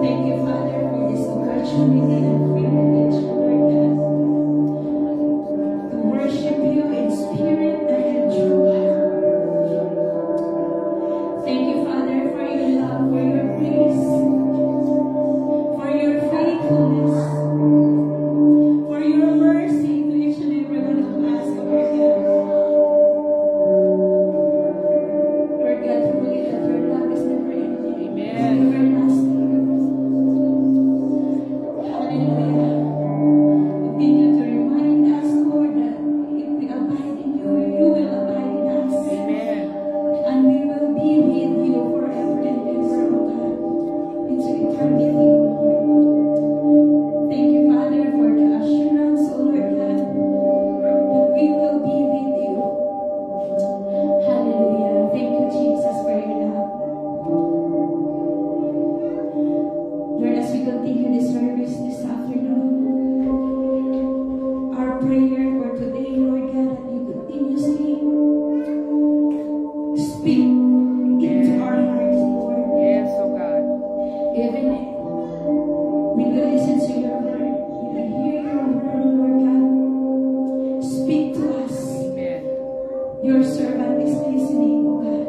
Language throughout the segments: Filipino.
Thank you, Father, for this opportunity and privilege, Lord God, to worship you in spirit and in truth. Thank you, Father, for your love, for your grace, for your faithfulness, for your mercy to each and every one of us, Lord God. Lord God, truly that your love is never ending, everlasting. Hallelujah. Continue to remind us, Lord, that if we abide in you, you will abide in us. And we will be with you forever and ever, O God, into eternity, O Lord. Thank you, Father, for the assurance, O Lord God, that we will be with you. Hallelujah. Thank you, Jesus, for your love. Lord, as we continue this service this afternoon, our prayer for today, Lord God, that you continuously speak into our hearts, Lord. Yes, oh God. Even when we listen to your word, when we hear your word, Lord God, speak to us. Amen. Your servant is listening, O God.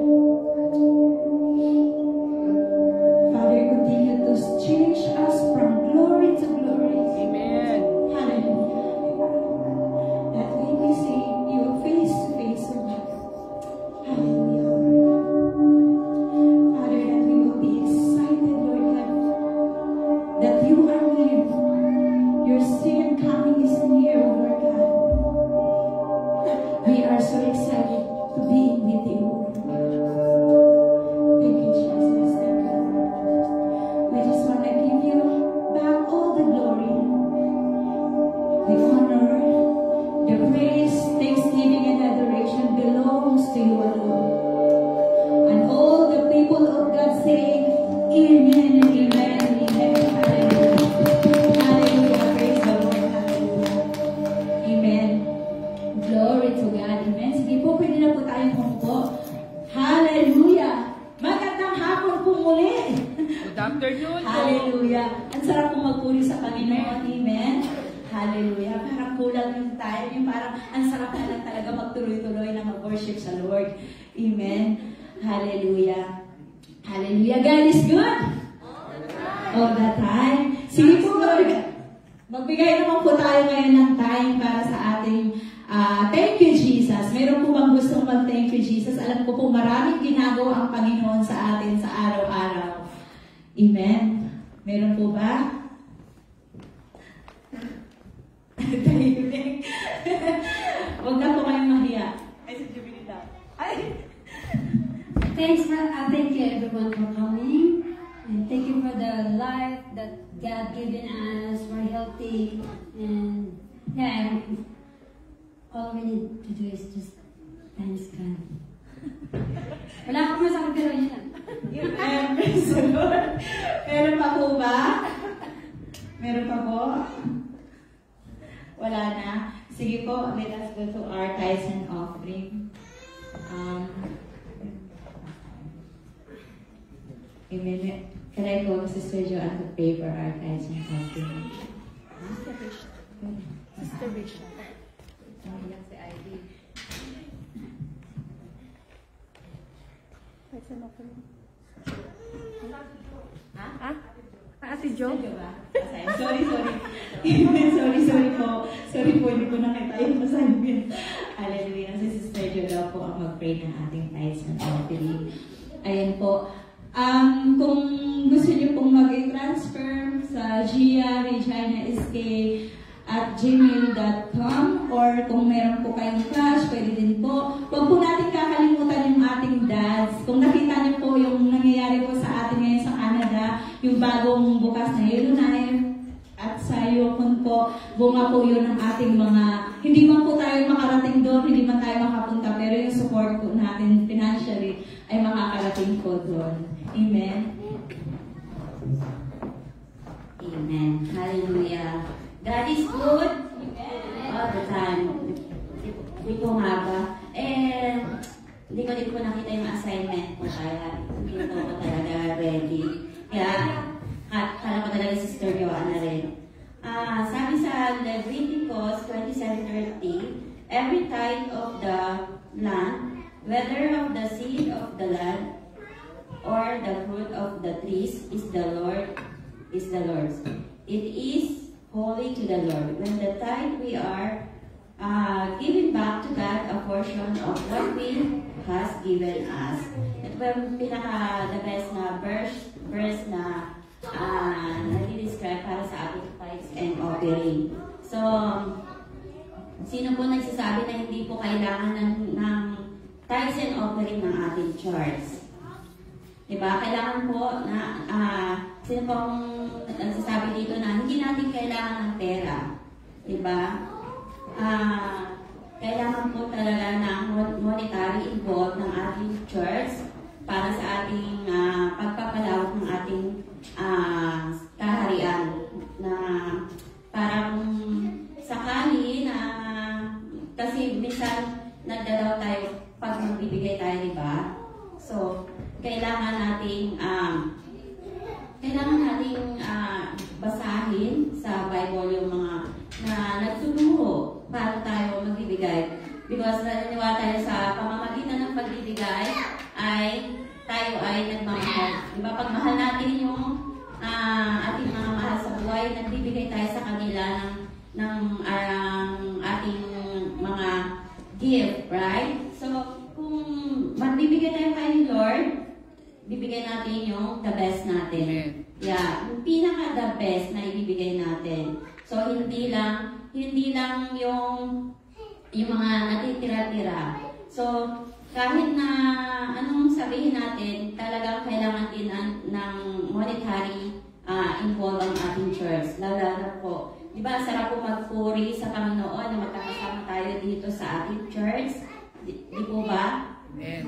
Father, continue to change us from glory to glory. Amen. Hallelujah. That we may see you face to face, O God. Hallelujah. Father, that we will be excited, Lord God, that you are near. Your second coming is near, O Lord God. We are so excited to be with you. Thank you, Jesus. Thank you. We just want to give you back all the glory, the honor, the praise, thanksgiving, and adoration belongs to you alone. And all the people of God say, Amen, Amen, Amen. Hallelujah. Hallelujah. Praise the Lord. Hallelujah. Amen. Glory to God. Amen. Sige po, pwede na po tayong pumupo. Hallelujah. Magandang hapon po muli. Good afternoon. Hallelujah. Ang sarap po magpuri sa Panginoon. Amen. Hallelujah. Parang kulang yung tayo. Yung parang ang sarap na lang talaga magtuloy-tuloy na mag-worship sa Lord. Amen. Hallelujah. Hallelujah. God is good. All the time. Sige po, magbigay naman po tayo ngayon ng time para sa ating thank you, Jesus. Meron po bang gustong mag-thank you, Jesus? Alam ko po maraming ginagawa ang Panginoon sa atin sa araw-araw. Amen. Meron po ba? Tahimik. Huwag na po kayong mahiya. Ay, si Jubilee daw. Ay! Thank you everyone for coming, and thank you for the life that God given us. We're healthy, and yeah, all we need to do is just thanks God. Wala akong masabi pero yun lang. Praise the Lord. Meron pa po ba? Meron pa po? Wala na. Sige po, let us go to our tithes and offering. Amen. Can I go, Sister Joanne, to pray for our tithes and offering? Sister Bishop. Ilang si Ivy. Ha? Ate Jo? Sorry po. Sorry po, hindi ko nakita yung assignment. Hallelujah. Si Sister Jo daw po ang mag-pray ng ating tithes and offering. Ayan po. Kung gusto niyo pong mag-transfer sa giareginask@gmail.com or kung meron po kayong cash, pwede din po. Huwag po natin kakalimutan yung ating dads. Kung nakita niyo po yung nangyayari po sa atin ngayon sa Canada, yung bagong bukas na Yellowknife at sa Yukon po, bunga po yun ng ating mga, hindi man po tayo makarating doon, hindi man tayo makapunta, pero yung support po natin financially ay makakarating po doon. Amen. Amen. Hallelujah. God is good all the time. Hindi po nga ba? Hindi ko nakita yung assignment ko kaya hindi ko talaga ready. Kaya, kala ko talaga si Sister Joanna rin. Sabi sa Leviticus 27:30, every tithe of the land, whether of the seed of the land or the fruit of the trees, is the Lord's. It is holy to the Lord. When the tithe we are giving back to God a portion of what He has given us. Ito ba yung the best na verse na nag-describe para sa ating tithes and offering. So, sino po nagsasabi na hindi po kailangan ng tithes and offering ng ating church? Diba? Kailangan po na, sino pong nagsasabi dito na hindi natin kailangan ng pera? Diba? Kailangan po talaga ng monetary involved ng ating church para sa ating pagpapalawak ng ating kaharian. Na parang sakali na, kasi minsan nagdalaw tayo pag magbibigay tayo, diba? So, kailangan nating basahin sa Bible yung mga na nagtuturo paano tayo magbibigay. Because naniniwala tayo sa pamamagitan ng pagbibigay ay tayo ay nagmamahal. Diba? Pag mahal natin yung ating mga mahal sa buhay, nagbibigay tayo sa kanila ng ating mga gift, right? So, kung magbibigay tayo kay Lord, bibigay natin yung the best natin. Amen. Yeah, yung pinaka the best na ibibigay natin. So, hindi lang yung mga natitira-tira. So, kahit na anong sabihin natin, talagang kailangan din ng monetary involved ang ating church. Lalo po. Di ba, sarap po magpuri sa Panginoon na magkakasama tayo dito sa ating church. Di po ba? Amen.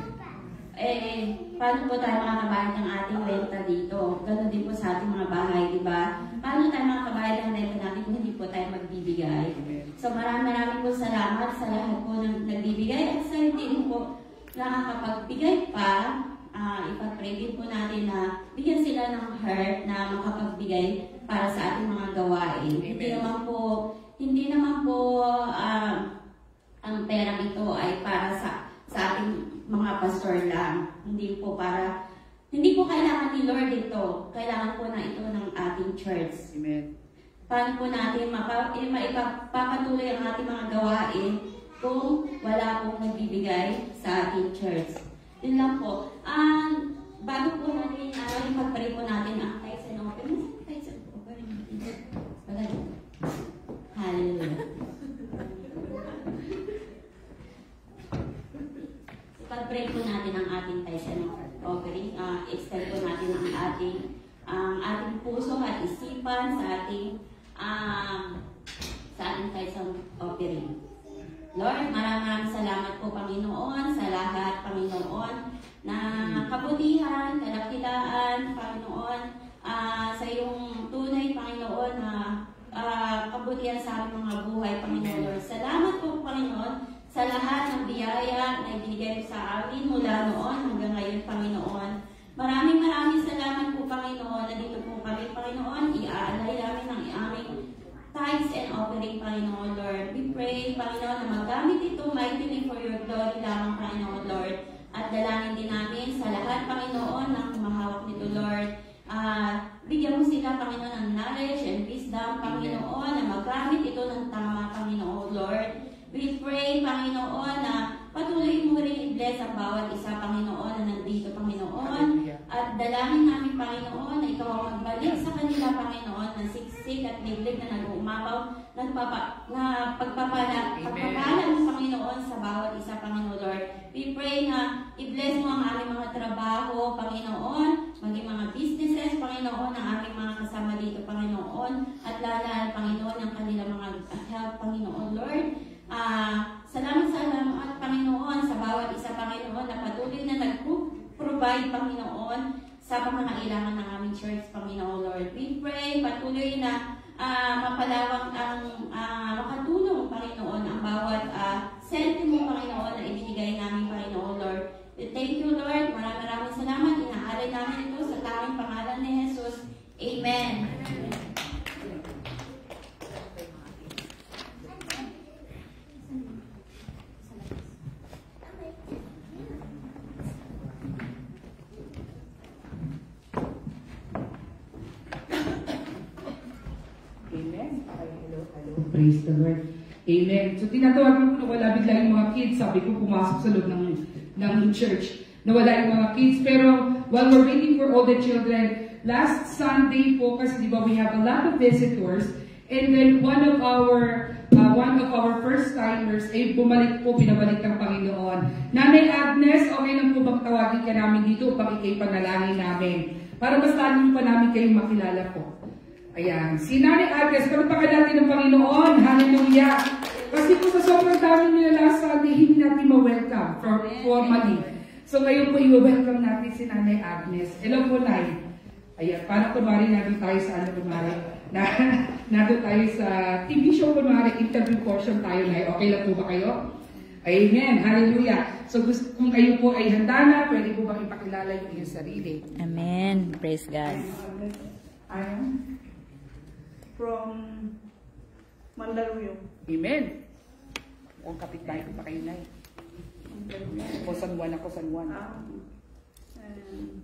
Paano po tayo makakabayad ng ating renta dito? Ganun din po sa ating mga bahay, di ba? Paano tayo makakabayad ng renta natin kung hindi po tayo magbibigay? So maraming po salamat sa lahat po ng nagbibigay at sa hindi rin po nakakapagbigay pa. Ipag-pray din po natin na bigyan sila ng heart na makapagbigay para sa ating mga gawain. Hindi naman po ang perang ito ay para sa ating mga pastor lang. Hindi po kailangan ni Lord ito. Kailangan po na ito ng ating church. Amen. Paano po natin maipapatuloy ang ating mga gawain kung wala pong nagbibigay sa ating church? Yun lang po. Bago po natin, ipag-pray po natin ang tithes and offerings. Tithes and offerings. Hallelujah. Ipag-pray po natin ang ating tithes and offering. Extend po natin ang ating puso at isipan sa ating tithes and offering. Lord, maraming salamat po, Panginoon, sa lahat, Panginoon, na kabutihan, kadakilaan, Panginoon, sa iyong tunay, Panginoon, na kabutihan sa aming mga buhay, Panginoon. Lord, salamat po, Panginoon, sa lahat ng biyaya na ibinigay sa amin mula noon hanggang ngayon, Panginoon. Maraming salamat po, Panginoon, na dito po kami, Panginoon, iaalay namin ang aming tithes and offering, Panginoon, Lord. We pray, Panginoon, na magamit ito mightily for your glory lamang, Panginoon, Lord. At dalangin din namin sa lahat, Panginoon, na kumahawak nito, Lord. Bigyan mo sila, Panginoon, ng knowledge and wisdom, Panginoon, na magamit ito ng tama, Panginoon, Lord. We pray, Panginoon, na patuloy mo rin i-bless ang bawat isa, Panginoon, na nandito, Panginoon. At dalangin namin, Panginoon, na ikaw ang magbalik sa kanila, Panginoon, na siksik at liglig na nag-uumapaw, na pagpapala ng Panginoon sa bawat isa, Panginoon, Lord. We pray na i-bless mo ang aming mga trabaho, Panginoon, maging mga businesses, Panginoon, ang aming mga kasama dito, Panginoon, at lalo, Panginoon, ang kanilang mga health, Panginoon, Lord. Salamat, Panginoon, sa bawat isa, Panginoon, na patuloy na nag-provide, Panginoon, sa pangangailangan ng aming church, Panginoon, Lord. We pray, patuloy na mapalawang makatulong, Panginoon, ang bawat sentimo, Panginoon, na ibinigay namin, Panginoon, Lord. Thank you, Lord. Maraming salamat. Inaalay namin ito sa tanging Amen. Amen. Hello. Praise the Lord. Amen. So tinatawagan ko na wala bigla yung mga kids. Sabi ko pumasok sa loob ng church. Nawala yung mga kids. Pero while we're waiting for all the children, last Sunday po, kasi di ba we have a lot of visitors. And then one of our first timers ay pinabalik ng Panginoon. Nanay Agnes, okay lang po bang tawagin ka namin dito upang ikay panalangin namin? Para mas lalo pa namin kayong makilala po. Ayan. Si Nanay Agnes, palagpakan natin ng Panginoon. Hallelujah. Kasi po sa sobrang dami nila last Sunday, hindi natin ma-welcome formally. So ngayon po, i-welcome natin si Nanay Agnes. Hello po, Nay. Ayan. Parang kunwari nandun tayo sa nandun tayo sa TV show kunwari, interview portion tayo, Nay. Okay lang po ba kayo? Amen. Hallelujah. So kung kayo po ay handa na, pwede po bang ipakilala yung iyong sarili? Amen. Praise God. I'm from Mandaluyong. Amen. Ang kapitbahay ko pa kayo, Nay. Ako San Juan, And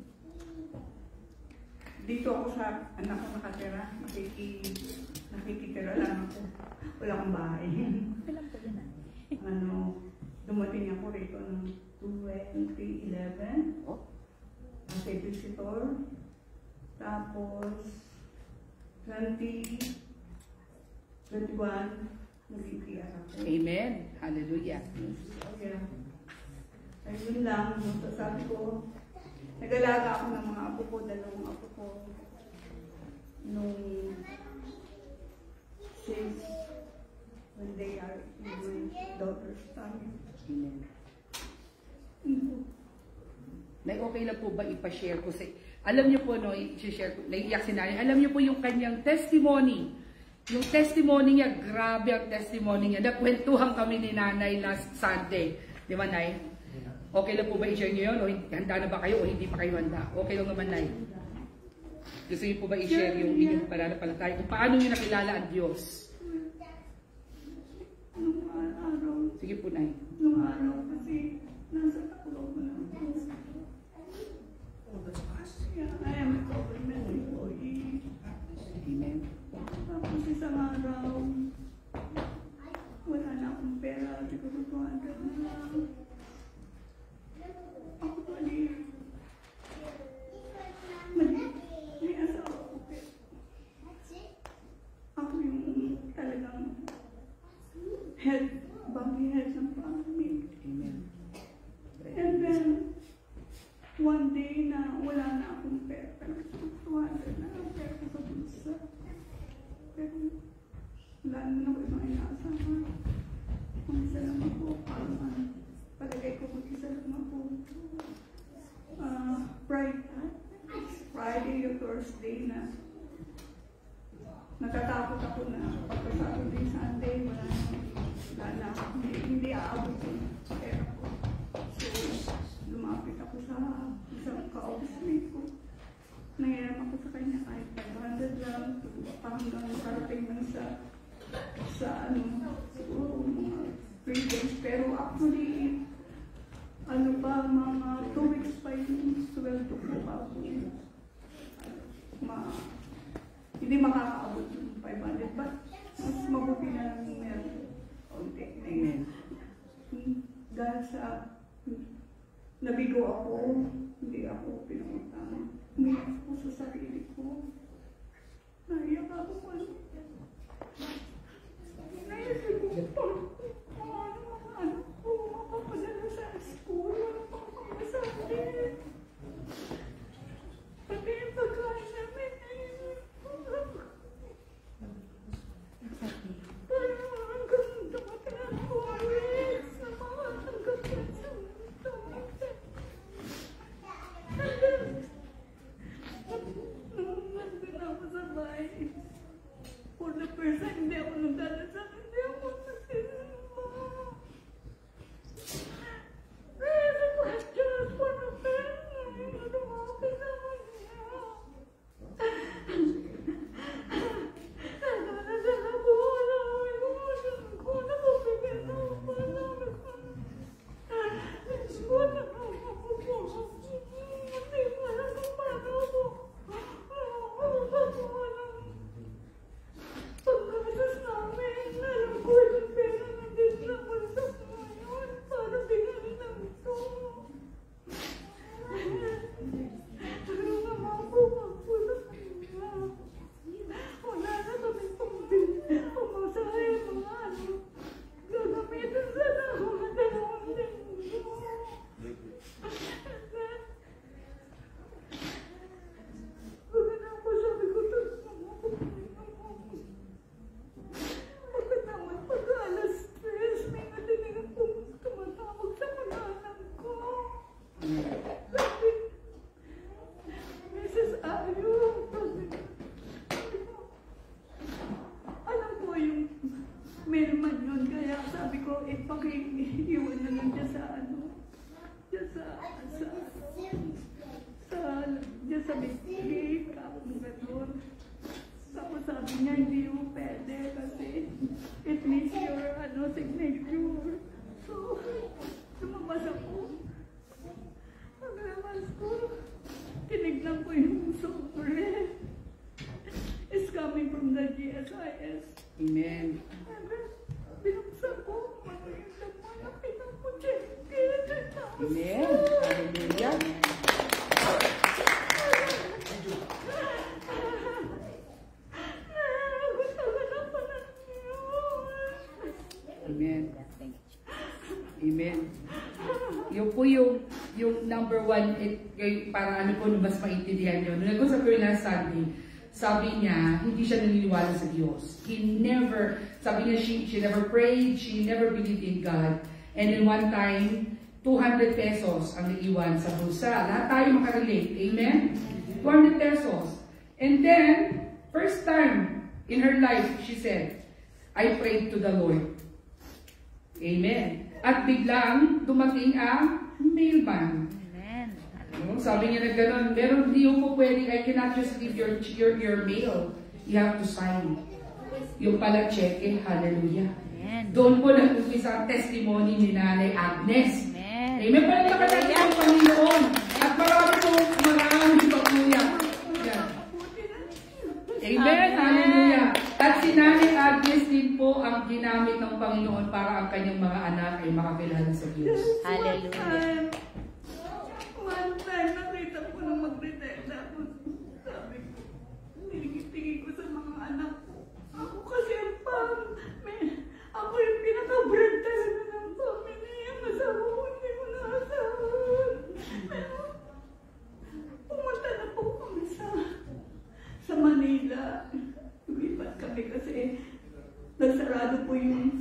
dito ako sa anak ko nakatira. Nakikitira lang ako. Wala akong bahay. Dumating ako rito ng 2011. As a visitor. Tapos 2021, nag-iiyak ako. Amen. Hallelujah. Yeah. Ayun lang, sabi ko, nag-alaga ako ng mga apo ko, dalawang apo ko. Nung since when they are in my daughter's time. Amen. Nay, okay lang po ba ipashare ko sa... Alam niyo po, no, i-share ko, naiiyak si Nanay. Alam niyo po yung kanyang testimony. Yung testimony niya, grabe ang testimony niya. Nagkwentuhan kami ni Nanay last Sunday. Di ba, Nay? Okay lang po ba i-share niyo yun? O handa na ba kayo o hindi pa kayo handa? Okay lang naman, Nay. Gusto niyo po ba i-share yung inyong pananampalataya? Kung paano niyo nakilala ang Diyos? Nung araw, Sige po, Nay. nung araw kasi nasa takulog ko ng Diyos. I am a government employee. Amen. Tapos isang araw, wala na akong pera, siguro 200 na lang. Actually, may asawa ko, pero ako yung talagang head ng family. Amen. And then, one day na wala na akong pera, pero 200 na lang pera ko sa bulsa. Pero wala naman ako ibang inaasahan. Kung isa lang ako, palagay ko kung isa lang ako. Friday or Thursday na natatakot ako na pagka-Saturday, Sunday, wala na ako. Hindi aabot yung pera ko. So, lumapit ako sa isang ka-office mate ko. Nangyayam ako sa kanya kahit 500 lang. Hanggang karating lang sa siguro mga 3 days. Pero actually, mga 2 weeks pa yung sweldo ko ako. Hindi makakaabot yung 500, but mas mabuti na lang yung meron. Amen. Dahil sa nabigo ako, hindi ako pinuntahan. Umiyak ako sa sarili ko. Naiyak ako pa. Naisip ko pa, mga anak ko, mapapadala sa school, wala pa akong masabi. Pati yung pagkain namin, parang hanggang dumating ako, Alex, na mga hanggang sa mundo. Nung nandun ako sa bahay, for the first time, hindi ako nagdadasal, hindi ako nagsisimba. There's a question for the family, ano mga kasama niya. ipakiiwan na lang dyan sa dyan sa biscuit, tapos gano'n. Tapos sabi niya, hindi mo pwede kasi it needs your signature. So, lumabas ako. Paglabas ko, tinignan ko yung summary. It's coming from the GSIS. Amen. Binuksan ko, yung laman na pinapucheck. Amen. Hallelujah. Amen. Amen. Yung po yung number one, para ano po, mas maintindihan nyo. Nung nag-usap ko yung last Sunday, sabi niya, hindi siya naniniwala sa Diyos. Sabi niya, she never prayed, she never believed in God. And then one time, 200 pesos ang naiwan sa bulsa. Lahat tayo makarelate. Amen? 200 pesos. And then, first time in her life, she said, I prayed to the Lord. Amen. At biglang dumating ang mailman. Amen. Sabi niya na gano'n, meron di po pwede, I cannot just leave your mail. You have to sign. Yung pala cheque, hallelujah. Amen. Doon po nag-umpisa ang testimony ni Nanay Agnes. Amen. Amen. Palalakan natin ang Panginoon. At marami po pa po yan. Amen. Hallelujah. At si Nanay Agnes din po ang ginamit ng Panginoon para ang kanyang mga anak ay makakilala sa Diyos. Hallelujah. One time, nakita ko nung mag-retire ako. Sabi ko, tingin ko sa mga anak ko. Ako kasi ako yung pinaka-brand talaga ng family. Ang asawa ko, hindi ko naasahan. Pero, pumunta na po kami sa Manila. Lumipat kami kasi nagsarado po yung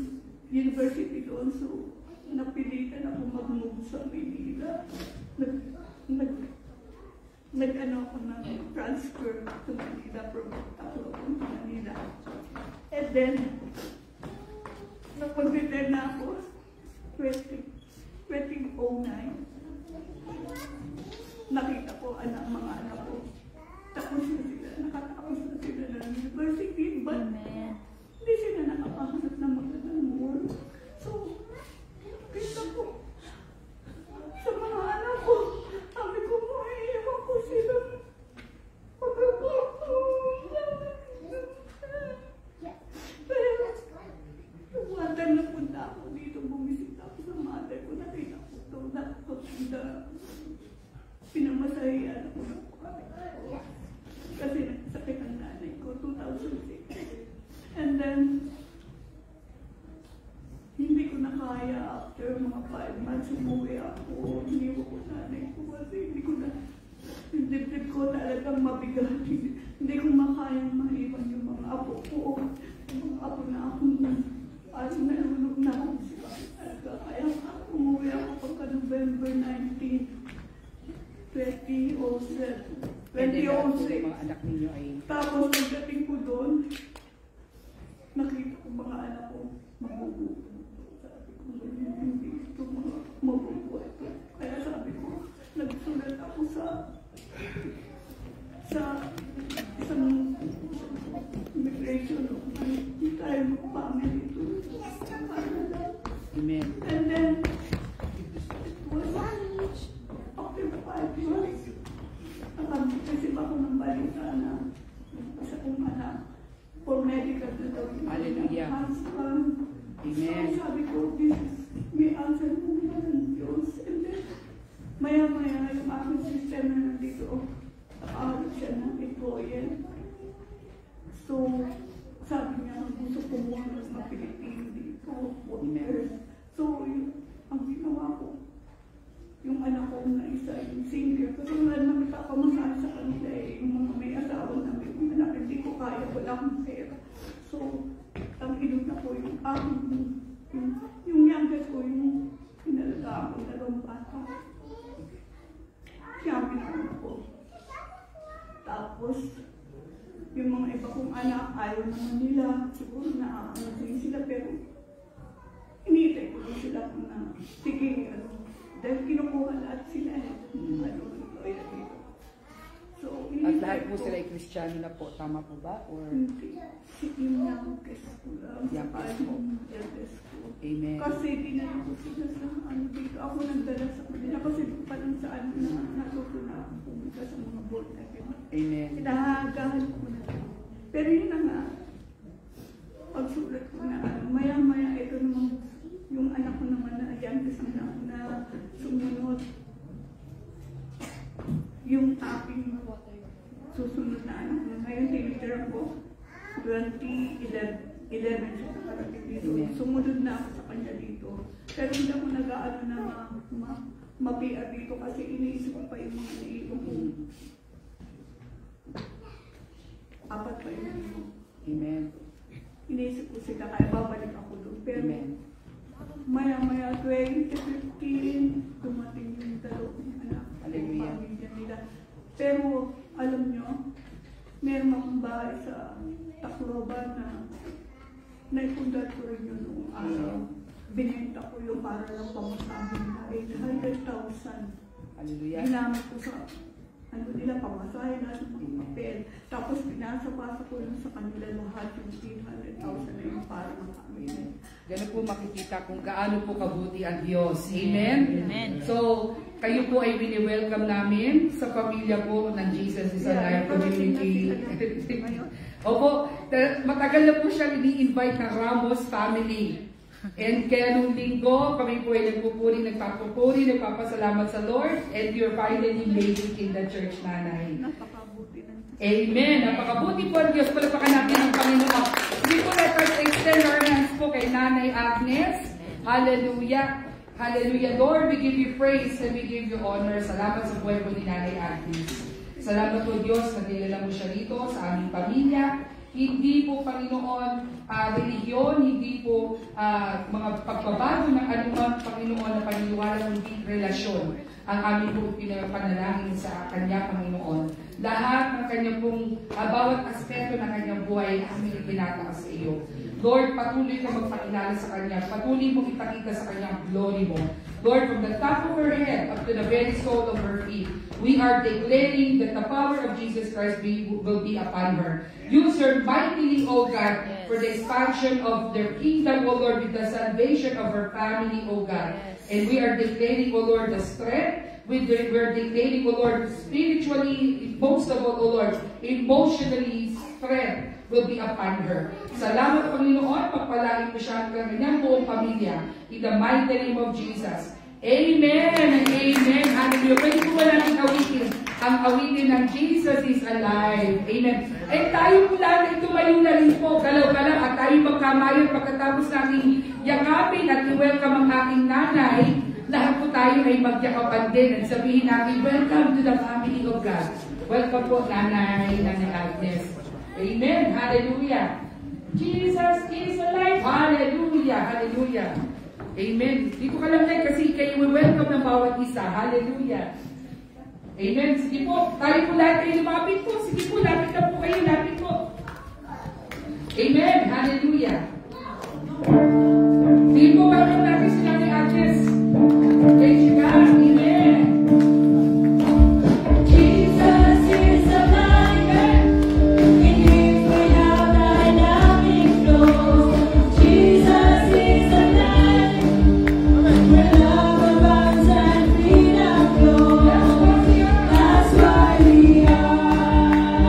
university doon. So, napilitan ako mag-move sa Manila. Nag-ano ako ng transfer to Manila from Manila. And then, nung mag-retire na ako, 2009, nakita ko mga anak ko. Tapos na sila, nakatapos na sila ng university, but hindi sila nakapahanap na magandang work. So, kita ko sa mga anak ko, sabi ko mo, iiwan ko sila. Pero, one time napunta ako dito, bumisita ako sa mother ko, nakita ko ito, pinamasahiyan ako na kasi nagsakit ang nanay ko, 2006. And then, hindi ko na kaya after mga 5 months, umuwi ako, iniwan ko nanay ko kasi hindi ko na, yung dibdib ko talagang mabigat. Hindi ko makayang maiwan yung mga apo ko. Yung mga apo na ako at nalulog na ako sila. Kaya umuwi ako pagka November 19, 2006. Mga anak ninyo ay... Tapos pagdating ko doon, nakita ko mga anak ko mabubuo. Sabi ko, hindi ito mga mabubuo. Kaya sabi ko, nagsulat ako sa isang immigration of my entire family to Canada. Amen. And then, it was after 5 years, nakapag-isip ako ng balita na isa kong anak for medical na daw yung Hallelujah. husband. Amen. So sabi ko, this is, may answer mo na ng Diyos. And then, maya-maya yung aking system na nandito, nakahalik siya ng employer. So, sabi niya, gusto ko mo ng mga Pilipino dito. So, ang ginawa ko, yung anak ko na isa, yung senior, kasi wala naman kapamasahe sa kanila yung mga may asawa na may anak, hindi ko kaya, wala akong pera. So, ang inuna ko yung yung youngest ko, yung pinalagaan ko na lang bata. Siya ang pinakuna ko. Tapos, yung mga iba kong anak, ayaw naman nila, siguro na sila, pero iniitay ko sila na, sige, dahil kinukuha lahat sila kaya dito. So, At lahat po sila ay Kristiyano na po, tama po ba? Or hindi. Yung youngest ko lang, saka yung eldest ko. Amen. Kasi dinala ko sila sa dito. Ako nagdala sa kanila kasi pa lang sa na natuto na ako pumunta sa mga board na gano'n. Amen. Pinahagahan ko na. Pero yun na nga, pagsulat ko na maya-maya ito naman, yung anak ko naman na youngest na sumunod. Yung aking susunod na anak na ngayon, teenager ko, 2011 siya nakarating dito. Sumunod na ako sa kanya dito. Pero hindi ako nag-aano na ma-PR dito kasi iniisip ko pa yung mga naiinom ko. Apat pa yung naiinom. Amen. Iniisip ko sila kaya babalik ako doon. Pero Amen. maya-maya 2015, dumating yung dalawang anak. Hallelujah. Pamilya nila. Pero, alam nyo, meron akong bahay sa Tacloban na naipundad ko rin yun noong araw. Binenta ko yung para lang pamasahin na 800,000. Hallelujah. Ginamit ko sa nila pamasahin na mga papel. Tapos pinasa-pasa ko yun sa kanila lahat yung 800,000 na yung para makamit. Ganun po makikita kung gaano po kabuti ang Diyos. Amen? Amen. So, kayo po ay bini-welcome namin sa pamilya po ng Jesus is Alive Community. Opo, matagal na po siyang ini-invite ng Ramos family. And kaya nung linggo, kami po ay nagpapupuri, nagpapasalamat sa Lord, and you're finally made it in the church, nanay. Napakabuti ng Amen. Napakabuti po ang Diyos. Palapakan natin ang Panginoon. Hindi po let's extend our hands po kay Nanay Agnes. Hallelujah. Hallelujah. Lord, we give you praise and we give you honor. Salamat sa buhay po ni Nanay Agnes. Salamat po Diyos na nilala mo siya rito sa aming pamilya. Hindi po, Panginoon, relihiyon, hindi po mga pagbabago ng anumang Panginoon na paniniwala, hindi relasyon ang aming po pinapanalangin sa Kanya, Panginoon. Lahat ng Kanya pong, bawat aspeto ng Kanyang buhay, aming itinataas sa iyo. Lord, patuloy ka magpakilala sa Kanya. Patuloy mong ipakita sa Kanya ang glory mo. Lord, from the top of her head up to the very sole of her feet, we are declaring that the power of Jesus Christ will be upon her. Use her mightily, O God, for the expansion of their kingdom, O Lord, with the salvation of her family, O God. And we are declaring, O Lord, the strength. We are declaring, O Lord, spiritually, most of all, O Lord, emotionally, strength will be upon her. Salamat, Panginoon, pagpalain mo siya ang kanyang buong pamilya. In the mighty name of Jesus. Amen and amen. Hallelujah. Pwede po ba natin awitin ang awitin ng Jesus is alive. Amen. Eh tayo po lang ay tumayo na rin po. Galaw-galaw at tayo magkamayon pagkatapos nating yakapin at i-welcome ang aking nanay. Lahat po tayo ay magyakapan din at sabihin natin, welcome to the family of God. Welcome po, Nanay Agnes. Amen. Hallelujah. Jesus is alive. Hallelujah. Hallelujah. Amen. Dito ka lang tayo kasi kayo welcome ng bawat isa. Hallelujah. Amen. Sige po. Tayo po lahat kayo lumapit po. Sige po. Lapit na po kayo. Lapit po. Amen. Hallelujah. Sige po. Welcome natin sila ni Agnes. Praise God. Amen. Jesus is alive. In Him we have dynamic flow. Jesus is alive. Where love abounds and freedom flows. That's why we are.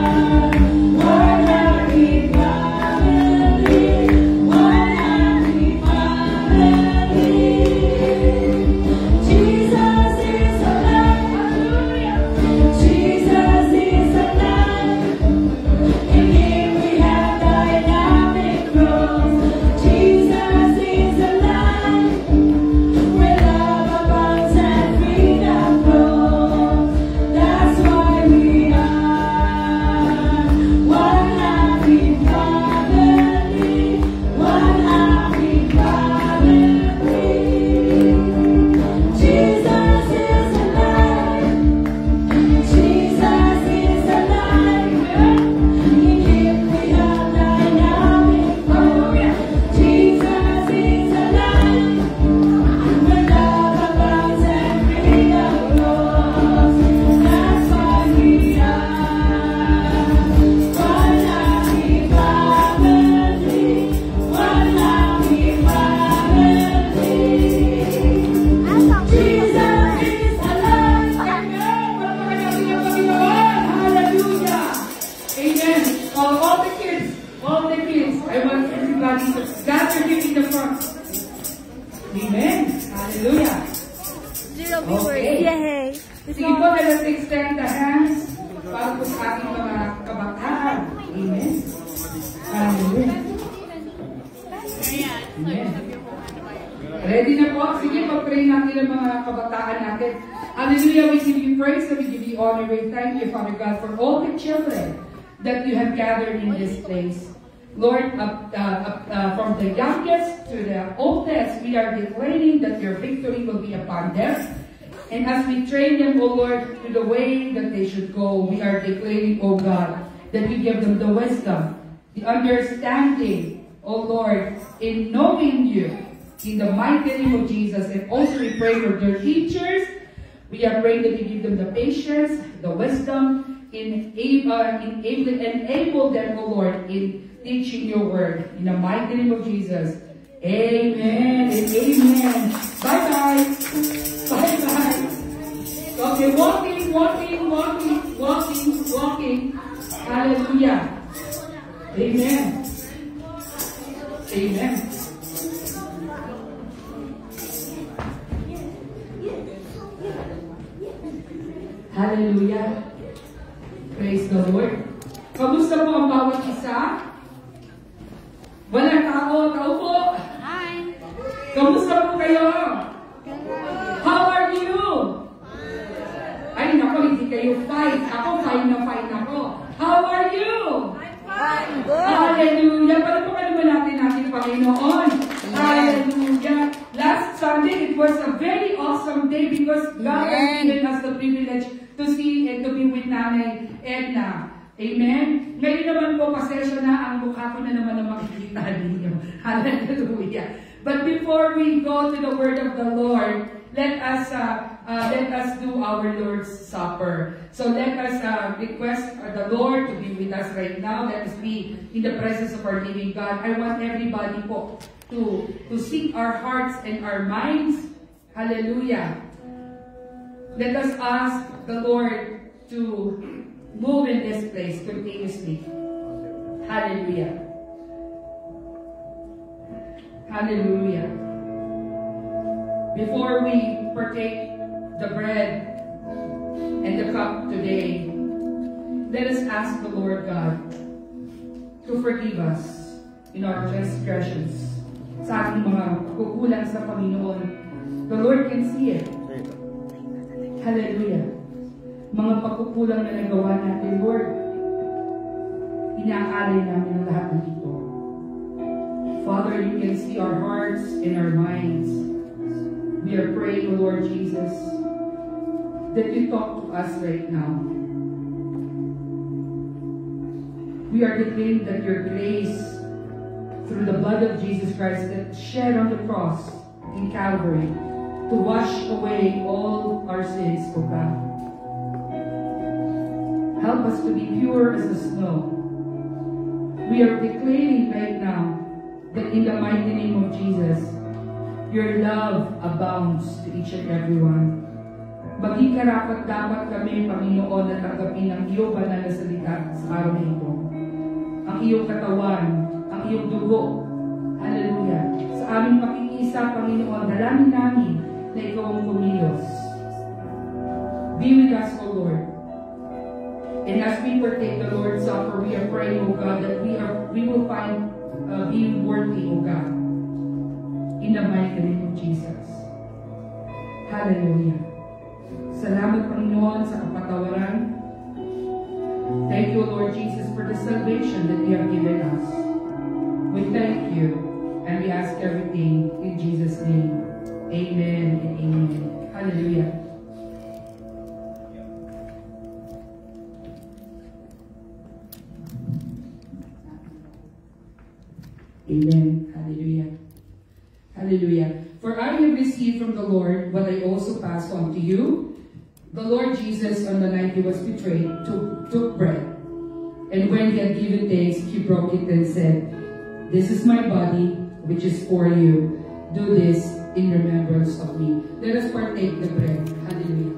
pag-pray natin ang mga kabataan natin. Hallelujah, we give you praise and we give you honor. We thank you, Father God, for all the children that you have gathered in this place. Lord, from the youngest to the oldest, we are declaring that your victory will be upon them. And as we train them, O Lord, to the way that they should go, we are declaring, O God, that you give them the wisdom, the understanding, O Lord, in knowing you, in the mighty name of Jesus. And also we pray for their teachers. We are praying that you give them the patience, the wisdom, enable them, O Lord, in teaching your word. In the mighty name of Jesus. Amen and amen. Bye-bye. Bye-bye. Okay, walking. Hallelujah. Amen. Amen. Hallelujah. Praise the Lord. Kamusta po ang bawat isa? Walang tao. Tao po. Hi. Kamusta po kayo? How are you? Ay, nako, hindi kayo fine. Ako, fine ako. How are you? I'm good. Hallelujah. Palapakan naman natin Panginoon. Hallelujah. Last Sunday, it was a very awesome day because God has given us the privilege to see and to be with Nanay Edna. Amen? Ngayon naman po, pasensya na, ang mukha ko na naman ang makikita ninyo. Hallelujah. But before we go to the word of the Lord, let us do our Lord's Supper. So let us request the Lord to be with us right now. Let us be in the presence of our living God. I want everybody po to seek our hearts and our minds. Hallelujah. Let us ask the Lord to move in this place continuously. Hallelujah. Hallelujah. Before we partake the bread and the cup today, let us ask the Lord God to forgive us in our transgressions. Sa ating mga kukulang sa Panginoon, the Lord can see it. Hallelujah. Mga pagkukulang na nagawa natin, Lord, inaalay namin ang lahat ng ito. Father, you can see our hearts and our minds. We are praying, Lord Jesus, that you talk to us right now. We are declaring that your grace, through the blood of Jesus Christ that shed on the cross in Calvary, to wash away all our sins, O God. Help us to be pure as the snow. We are declaring right now that in the mighty name of Jesus, your love abounds to each and every one. Maging karapat dapat kami, Panginoon, na tanggapin ang iyong banal na salita sa araw na ito. Ang iyong katawan, ang iyong dugo. Hallelujah. Sa aming pakikisa, Panginoon, dalangin namin na ikaw ang kumilos. Be with us, O Lord. And as we partake the Lord's Supper, we are praying, O God, that we will find being worthy, O God. In the mighty name of Jesus. Hallelujah. Salamat, Panginoon, sa kapatawaran. Thank you, Lord Jesus, for the salvation that you have given us. We thank you, and we ask everything in Jesus' name. Amen and amen. Hallelujah. Amen. Hallelujah. Hallelujah. For I have received from the Lord what I also pass on to you. The Lord Jesus, on the night he was betrayed, took bread. And when he had given thanks, he broke it and said, "This is my body, which is for you. Do this in remembrance of me." Let us partake the bread. Hallelujah.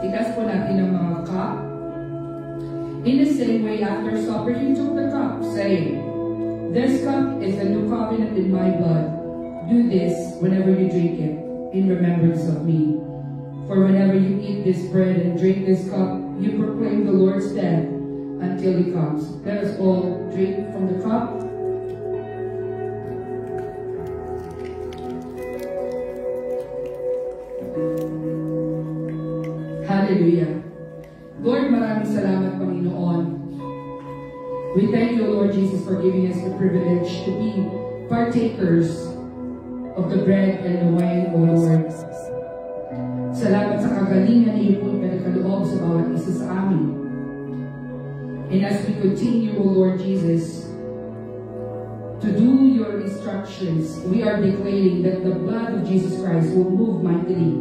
Itas po natin ang mga cup. In the same way, after supper, he took the cup, saying, "This cup is the new covenant in my blood. Do this whenever you drink it, in remembrance of me. For whenever you eat this bread and drink this cup, you proclaim the Lord's death until He comes. Let us all drink from the cup. Hallelujah. Lord, maraming salamat, Panginoon. We thank you, Lord Jesus, for giving us the privilege to be partakers of the bread and the wine, O Lord. Salamat sa kagalingan na iyo po pinagkaloob sa bawat isa sa amin. And as we continue, O Lord Jesus, to do your instructions, we are declaring that the blood of Jesus Christ will move mightily,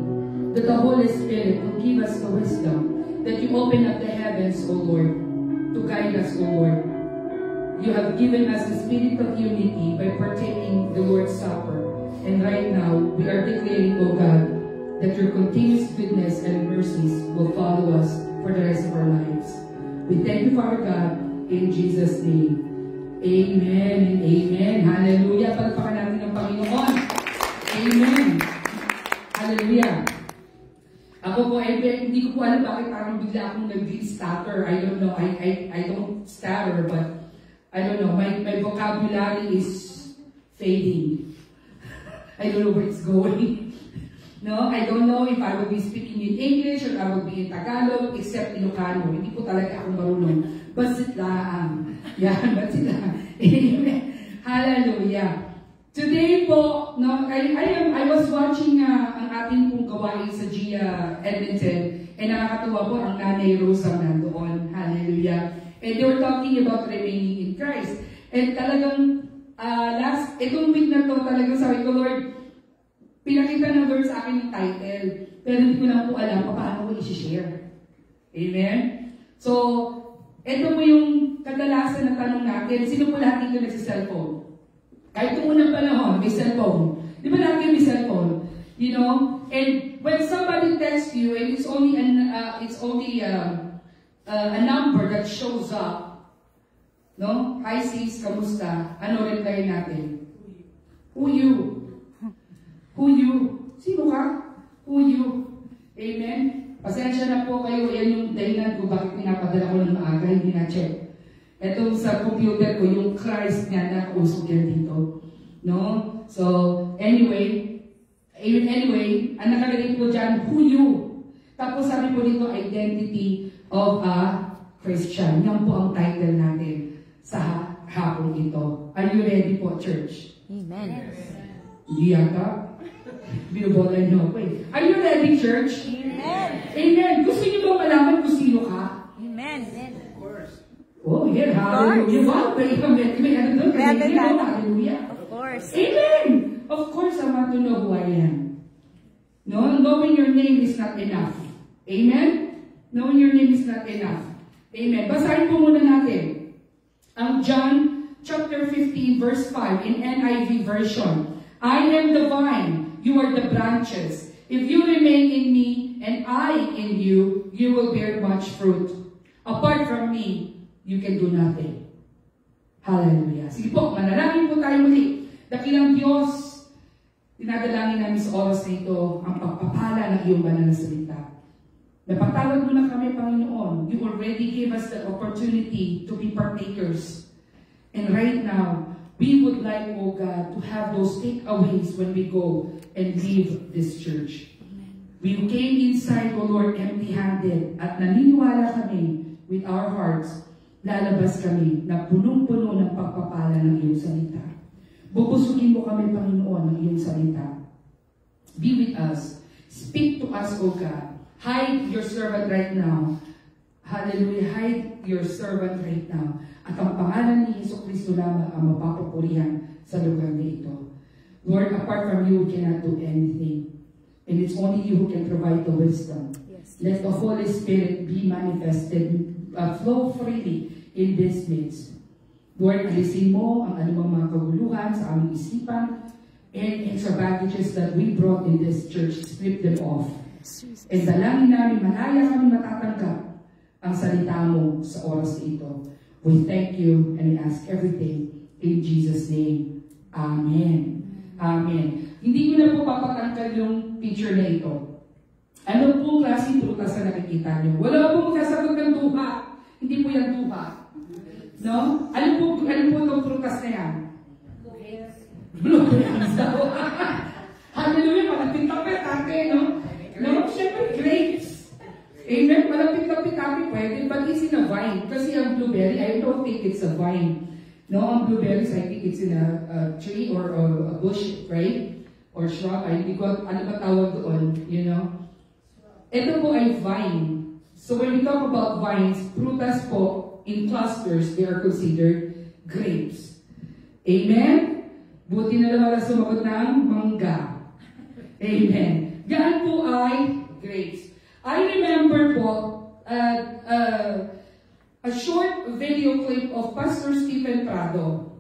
that the Holy Spirit will give us the wisdom, that you open up the heavens, O Lord, to guide us, O Lord. You have given us the spirit of unity by partaking the Lord's Supper. And right now, we are declaring, O God, that your continuous goodness and mercies will follow us for the rest of our lives. We thank you, Father God, in Jesus' name. Amen and amen. Hallelujah. Palpakan natin ang Panginoon. Amen. Hallelujah. Ako po, hindi ko po alam bakit parang bigla akong nag-stutter. I don't know. I don't stutter, but I don't know. My vocabulary is fading. I don't know where it's going. No, I don't know if I will be speaking in English or I will be in Tagalog, except Ilocano. Hindi po talaga ako marunong. Basit lang. Yan, basit lang. Amen. Hallelujah. Today po, no, I was watching ang ating pong gawain sa Gia Edmonton, and nakakatuwa po ang Nanay Rosa nandoon. Hallelujah. And they were talking about remaining in Christ. And talagang itong week na to, talagang sabi ko, Lord, pinakita ng Lord sa akin yung title, pero hindi ko lang po alam paano ko i-share. Amen? So, ito po yung kadalasan na tanong natin, sino po lahat dito nagsi-cellphone? Kahit kung unang panahon, may cellphone. Di ba lahat may cellphone? You know? And when somebody texts you, and it's only a number that shows up, no? Hi sis, kamusta? Ano reply natin? Who you? Who you? Sino ka? Who you? Amen? Pasensya na po kayo, yan yung dahilan ko bakit pinapadala ko ng maaga, hindi na-check. Ito sa computer ko, yung Christ nga nakausog yan dito. No? So, anyway, ang nakalagay po dyan, who you? Tapos sabi po dito, identity of a Christian. Yan po ang title natin sa hapon ito. Are you ready po, church? Amen. Hindi yata. Binubola niyo ako eh. Are you ready, church? Amen. Amen. Gusto niyo ba malaman kung sino ka? Amen. Of course. Oh, yeah. Hallelujah. Wow. May ano doon? Hallelujah. Of course. Amen. Of course, I want to know who I am. No? Knowing your name is not enough. Amen? Knowing your name is not enough. Amen. Basahin po muna natin ang John chapter 15 verse 5 in NIV version. I am the vine, you are the branches. If you remain in me and I in you, you will bear much fruit. Apart from me, you can do nothing. Hallelujah. Sige po, manalangin po tayo muli. Dakilang Diyos, dinadalangin namin sa oras na ito ang pagpapala ng iyong banal na salita. Napatawag mo na kami, Panginoon. You already gave us the opportunity to be partakers. And right now, we would like, oh God, to have those takeaways when we go and leave this church. We came inside, oh Lord, empty-handed at naniniwala kami with our hearts, lalabas kami na punong-puno ng pagpapala ng iyong salita. Bubusugin mo kami, Panginoon, ng iyong salita. Be with us. Speak to us, O God. Hide your servant right now. Hallelujah. Hide your servant right now. At ang pangalan ni Jesucristo lamang ang mapapupurihan sa lugar na ito. Lord, apart from you, we cannot do anything. And it's only you who can provide the wisdom. Yes. Let the Holy Spirit be manifested, flow freely in this midst. Lord, alisin mo ang anumang mga kaguluhan sa aming isipan and extra baggages that we brought in this church, strip them off. And dalangin namin, malaya kami matatanggap ang salita mo sa oras ito. We thank you and we ask everything in Jesus' name. Amen. Amen. Hindi ko na po papatangkal yung picture na ito. Ano po klaseng prutas na nakikita niyo? Wala pong magsasagot ng tuha. Hindi po yan tuha. No? Ano po itong prutas na yan? Blueberries. Hallelujah, malapit-lapit ate, no? No? Siyempre, grapes. Amen? Malapit-lapit ate pwede, but it's in a vine. Kasi ang blueberry, I don't think it's a vine. No, ang blueberries, I think it's in a tree or a bush, right? Or shrub. Ay, hindi ko, ano ba tawag doon? You know? Ito po ay vine. So when we talk about vines, prutas po, in clusters, they are considered grapes. Amen? Buti na lang wala sumagot ng mangga. Amen. Yan po ay grapes. I remember po a short video clip of Pastor Stephen Prado.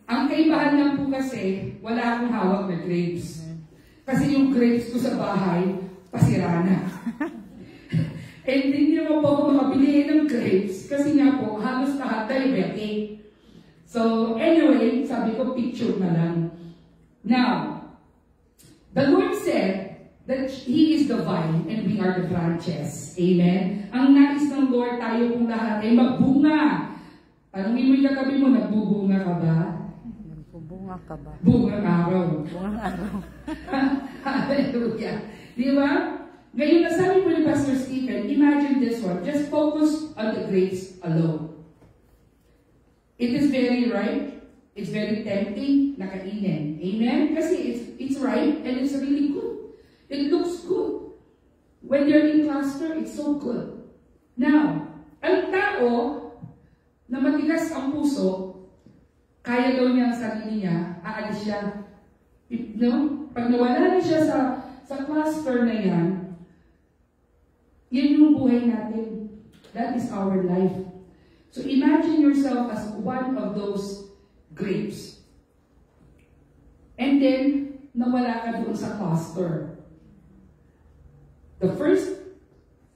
Ang kaibahan lang po kasi, wala akong hawak na grapes. Kasi yung grapes ko sa bahay, pasira na. And hindi naman po ako makabili ng grapes kasi nga po, halos lahat diabetic. So anyway, sabi ko, picture na lang. Now, the Lord said that He is the vine and we are the branches. Amen? Ang nais ng Lord, tayo pong lahat ay magbunga. Tanungin mo yung katabi mo, nagbubunga ka ba? Nagbubunga ka ba? Bungang araw. Bungang araw. Hallelujah. Di ba? Ngayon, nasabi po ni Pastor Stephen, imagine this one. Just focus on the grapes alone. It is very ripe. It's very tempting na kainin. Amen? Kasi it's ripe and it's really good. It looks good. When you're in cluster, it's so good. Now, ang tao na matigas ang puso, kaya daw niya ang sarili niya, aalis siya. No? Pag nawala na siya sa cluster na yan, yan yung buhay natin. That is our life. So imagine yourself as one of those grapes. And then, nawala ka doon sa cluster. The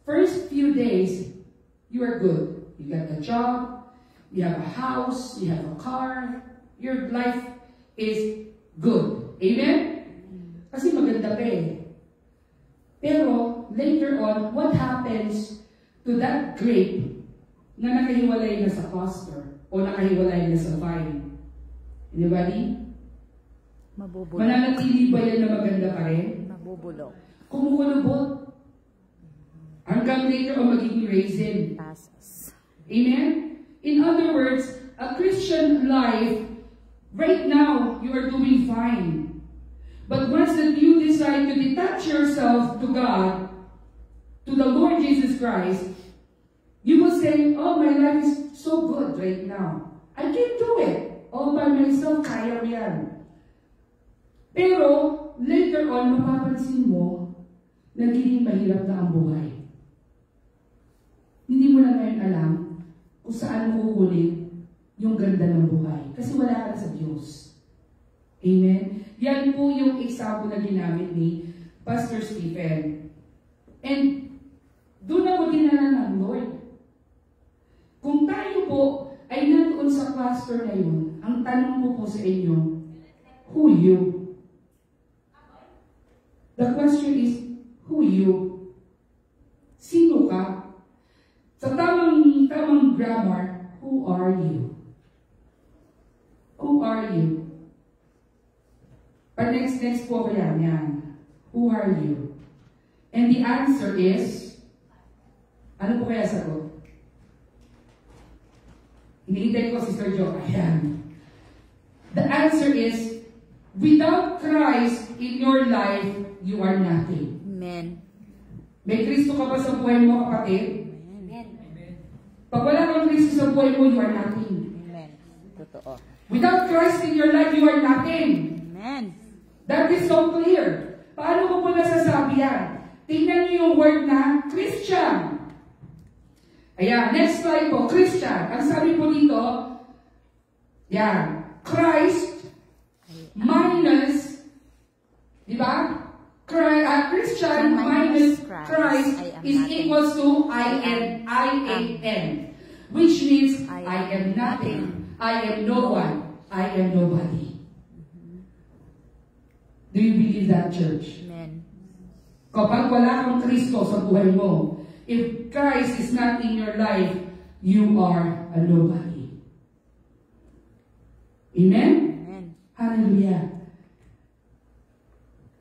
first few days, you are good. You got a job, you have a house, you have a car, your life is good. Amen? Kasi maganda pa eh. Pero, later on, what happens to that grape na nakahiwalay na sa cluster o nakahiwalay na sa vine? Anybody? Mabubulok. Mananatili ba yan na maganda pa rin? Mabubulok. Kumukulubot. Hanggang later on magiging raisin. Pasas. Amen? In other words, a Christian life, right now, you are doing fine. But once that you decide to detach yourself to God, to the Lord Jesus Christ, you will say, oh, my life is so good right now. I can do it. All by myself, kaya mo yan. Pero, later on, mapapansin mo, nagiging mahirap na ang buhay. Hindi mo na ngayon alam kung saan mo kukunin yung ganda ng buhay. Kasi wala ka sa Diyos. Amen? Yan po yung example na ginamit ni Pastor Stephen. And doon ako dinala ng Lord. Kung tayo po ay nandoon sa cluster na yun, ang tanong ko po sa inyo, who you? The question is, who you? Sino ka? Sa tamang grammar, who are you? Who are you? Next po ko yan. Who are you? And the answer is, ano po kaya sagot? Hinihintay ko, Sister Jo. Ayan. The answer is, without Christ in your life, you are nothing. Amen. May Kristo ka ba sa buhay mo, kapatid? Amen. Pag wala kang Kristo sa buhay mo, you are nothing. Amen. Totoo. Without Christ in your life, you are nothing. Amen. That is so clear. Paano ko po nasasabi yan? Tingnan niyo yung word na Christian. Ayan, next slide po, Christian. Ang sabi po dito, yan, Christ minus, di ba? Christian minus Christ is equals to I-A-N, which means I am nothing, I am no one, I am nobody. Do you believe that, church? Amen. Kapag wala kang Kristo sa buhay mo, if Christ is not in your life, you are a nobody. Amen? Amen. Hallelujah.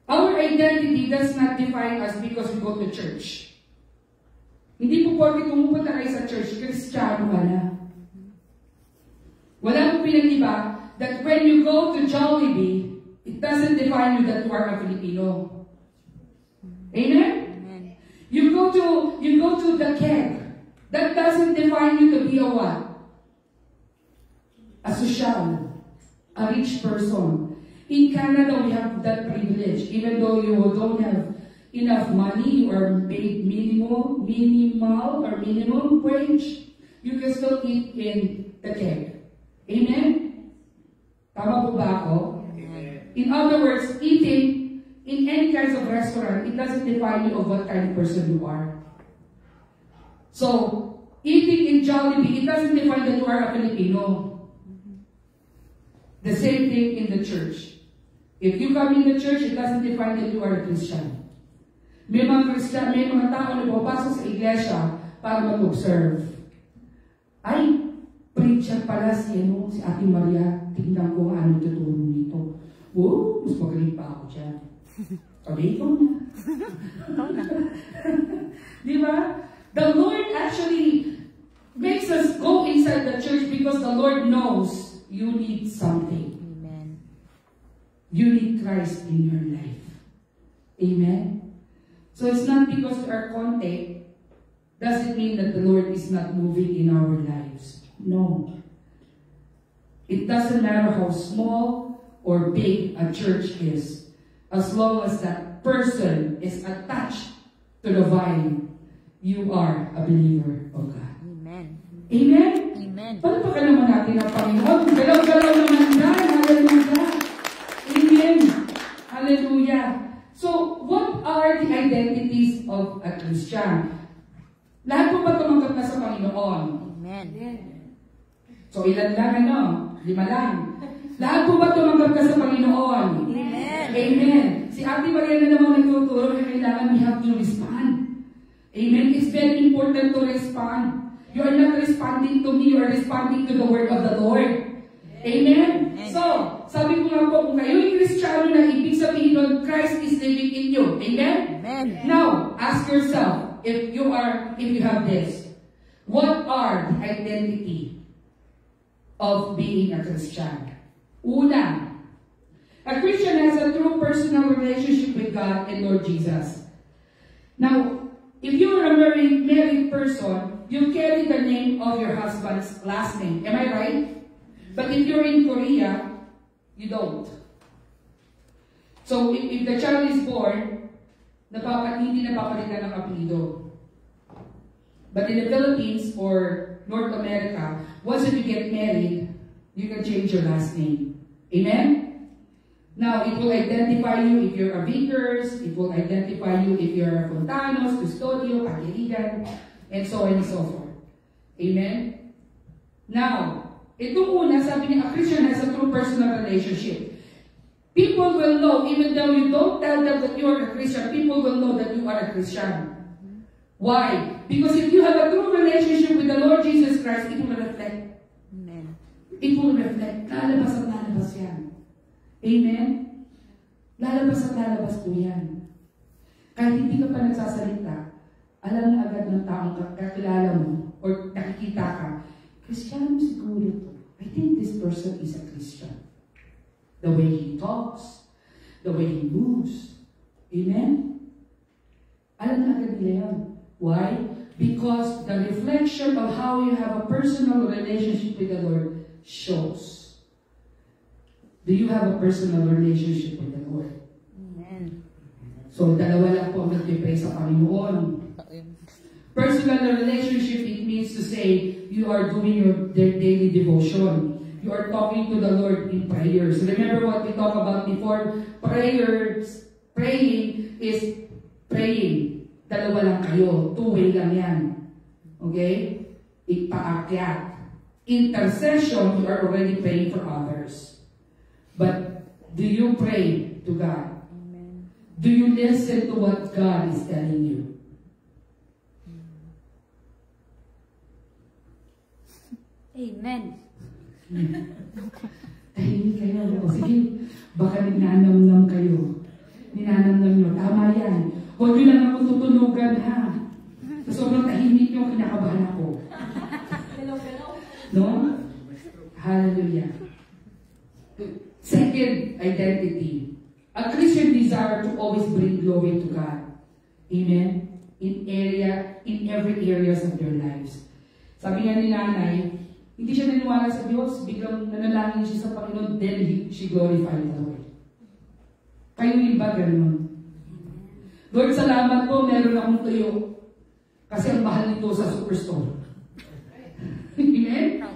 Our identity does not define us because we go to church. Hindi po porket pumupunta kayo sa church, Kristiyano ka na. Wala po pinag-iba that when you go to Jollibee, it doesn't define you that you are a Filipino. Amen? Amen. You go to the keg. That doesn't define you to be a what? A social, a rich person. In Canada, we have that privilege. Even though you don't have enough money, you are paid minimal or minimum wage, you can still eat in the keg. Amen? Tama po ba ako? Amen. In other words, eating in any kinds of restaurant, it doesn't define you of what kind of person you are. So, eating in Jollibee, it doesn't define that you are a Filipino. The same thing in the church. If you come in the church, it doesn't define that you are a Christian. May mga tao na pupasok sa iglesia para mag-observe. Ay, preacher pala si Ate Maria. Tingnan ko ano tuturo nito. Oh, mas magaling pa ako dyan. Sabi ko na. Di ba? The Lord actually makes us go inside the church because the Lord knows you need something. Amen. You need Christ in your life. Amen? So it's not because we are konti, doesn't mean that the Lord is not moving in our lives. No. It doesn't matter how small or big a church is, as long as that person is attached to the vine, you are a believer of God. Amen. Amen? Amen. Palpakan naman natin ang Panginoon. Galaw-galaw naman dyan. Hallelujah. Amen. Hallelujah. So, what are the identities of a Christian? Lahat po ba tumanggap na sa Panginoon? Amen. So, ilan lang 5 lang. Lahat po ba tumanggap ka sa Panginoon? Amen. Amen. Si Ate Maria na naman nagtuturo na kailangan we have to respond. Amen. It's very important to respond. You are not responding to me, you are responding to the word of the Lord. Amen? Amen. So, sabi ko nga po, kung kayo'y Kristiyano na, ibig sabihin nun, Christ is living in you. Amen? Amen. Now, ask yourself, if you have this, what are the identity of being a Christian? Una, a Christian has a true personal relationship with God and Lord Jesus. Now, if you are a married person, you carry the name of your husband's last name. Am I right? But if you're in Korea, you don't. So, if the child is born, hindi napapalitan ng apelyido. But in the Philippines or North America, once you get married, you can change your last name. Amen? Now, it will identify you if you're a Vickers, it will identify you if you're a Fontanos, Custodio, Pagirigan, and so on and so forth. Amen? Now, itong una, sabi niya, a Christian has a true personal relationship. People will know, even though you don't tell them that you are a Christian, people will know that you are a Christian. Why? Because if you have a true relationship with the Lord Jesus Christ, it will reflect. Amen. It will reflect. Lalabas at lalabas yan. Amen? Lalabas at lalabas po yan. Kahit hindi ka pa nagsasalita, alam na agad ng taong kakilala mo or nakikita ka, Kristiyano siguro to. I think this person is a Christian. The way he talks, the way he moves. Amen? Alam na agad nila yan. Why? Because the reflection of how you have a personal relationship with the Lord shows. Do you have a personal relationship with the Lord? Amen. So, dalawa lang po ang nagpipray sa Panginoon. Personal relationship, it means to say, you are doing your daily devotion. You are talking to the Lord in prayers. Remember what we talked about before? Praying is praying. Dalawa lang kayo. Two-way lang yan. Okay? Ipaakyat. Intercession, you are already praying for others. But do you pray to God? Amen. Do you listen to what God is telling you? Amen. Tahimik kayo. O sige, baka ninanamnam kayo. Ninanamnam nyo. Tama yan. Huwag nyo lang ako tutunugan, ha? Sa sobrang tahimik nyo, kinakabahan ako. No? Hallelujah. Second, identity. A Christian desire to always bring glory to God. Amen? In every areas of their lives. Sabi nga ni nanay, hindi siya naniwala sa Diyos, biglang nanalangin siya sa Panginoon, then she glorified the Lord. Kayo rin ba ganun? Lord, salamat po, meron akong tuyo. Kasi ang mahal nito sa superstore. Amen?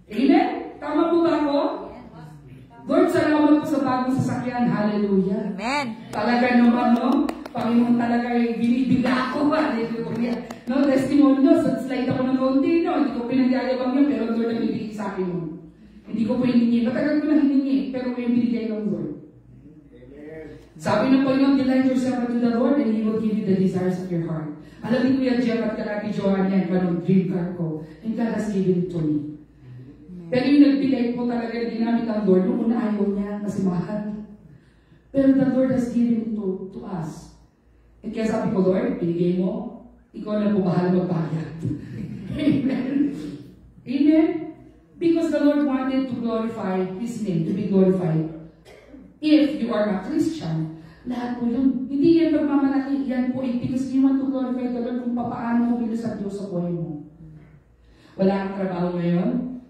Amen? Tama po ba ako? Lord, salamat po sa bagong sasakyan. Hallelujah. Amen. Talaga naman, no? Panginoon talaga binibigla ako. Hallelujah. No, testimony nyo, sa slide ako ng konti, no? Hindi ko pinagyayabang yun, pero Lord ang binibigay sa akin yun. Hindi ko po hiningi. Matagal ko na hiningi, pero ko yung binigay ng Lord. Sabi ng Panginoon, delight yourself unto the Lord and He will give you the desires of your heart. Alam ni Kuya Jeff at kalabi Joanne yan, kanong dream car ko, and God has given it to me. Pero yung nagbigay po talaga yung ginamit ng Lord, nung una ayaw niya kasi mahal. Pero the Lord has given it to us. And kaya sabi ko, Lord, binigay mo, ikaw na po bahala magbayad. Amen. Amen. Because the Lord wanted to glorify His name, to be glorified. If you are a Christian, lahat po yun. Hindi yan magmamalaki. Yan po because you want to glorify the Lord kung paano mo bilis sa Diyos sa buhay mo. Wala kang trabaho ngayon?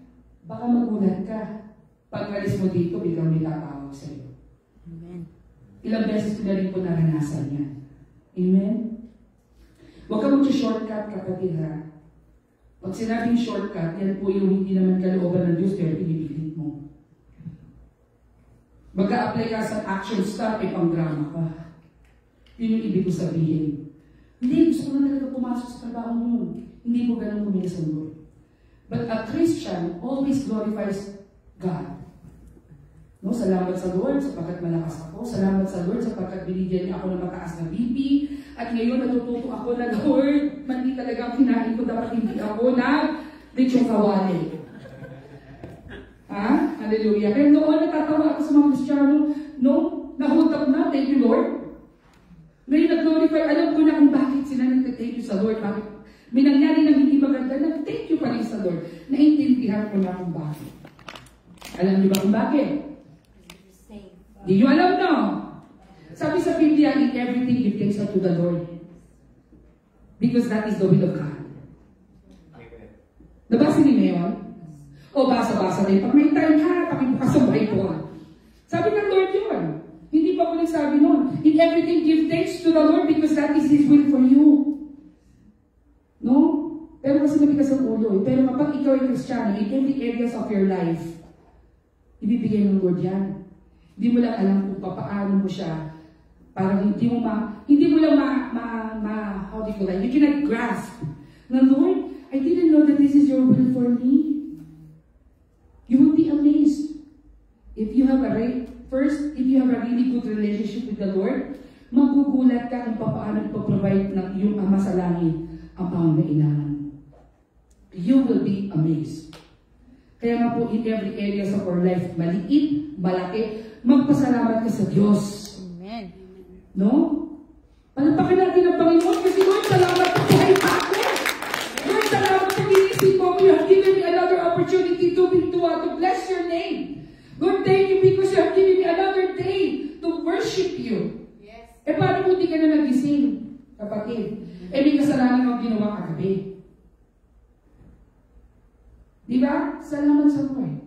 Baka magulat ka. Pag alis mo dito, biglang may tatawag sa iyo. Amen. Ilang beses ko na rin po naranasan yan. Amen? Huwag ka mag-shortcut, kapatid, ha? Pag sinabing shortcut, yan po yung hindi naman kalooban ng Diyos, pero pinipilit mo. Mag-a-apply ka sa action start, pang drama ka. Yun yung ibig ko sabihin. Hindi, gusto ko na talaga pumasok sa trabaho mo. Hindi mo ganun kumilos ang Lord. But a Christian always glorifies God. No, salamat sa Lord sapagkat malakas ako. Salamat sa Lord sapagkat binigyan niya ako ng mataas na BP. At ngayon natututo ako na, Lord, mali talaga ang kinain ko, dapat hindi ako na lechong kawali. Ha? Hallelujah. Kaya noon natatawa ako sa mga Kristiyano, no? Nahutap na, thank you Lord. May nag-glorify, alam ko na kung bakit sila nag-thank you sa Lord. Bakit? May nangyari na hindi maganda, nag-thank you pa rin sa Lord. Naintindihan ko na kung bakit. Alam niyo ba kung bakit? Di nyo alam, no? Sabi sa Biblia, in everything give thanks unto the Lord. Because that is the will of God. Nabasa niyo ngayon? O basa-basa na yun. Pag may time ka, pakibukas sa Bible. Sabi ng Lord yun. Hindi pa ako nagsabi nun. In everything give thanks to the Lord because that is His will for you. No? Pero kasi nabigas ang ulo. Pero kapag ikaw ay Kristiyano, in every areas of your life, ibibigay ng Lord yan. Hindi mo lang alam kung paano mo siya. Parang hindi mo lang how do you call that? You cannot grasp. Na Lord, I didn't know that this is your will for me. You will be amazed. If you have a really good relationship with the Lord, magugulat ka kung paano ipaprovide ng iyong Ama sa langit ang pangangailangan. You will be amazed. Kaya nga po, in every areas of our life, maliit, malaki, magpasalamat ka sa Diyos. Amen. No? Palapakin natin ang Panginoon kasi Lord, salamat po kahit ako. Lord, salamat po ginisip mo. You have given me another opportunity to bless your name. Lord, thank you because you have given me another day to worship you. Yes. Eh, paano kung di ka na nagising, kapatid? Eh, may kasalanan ang ginawa kagabi. Diba? Salamat sa Lord.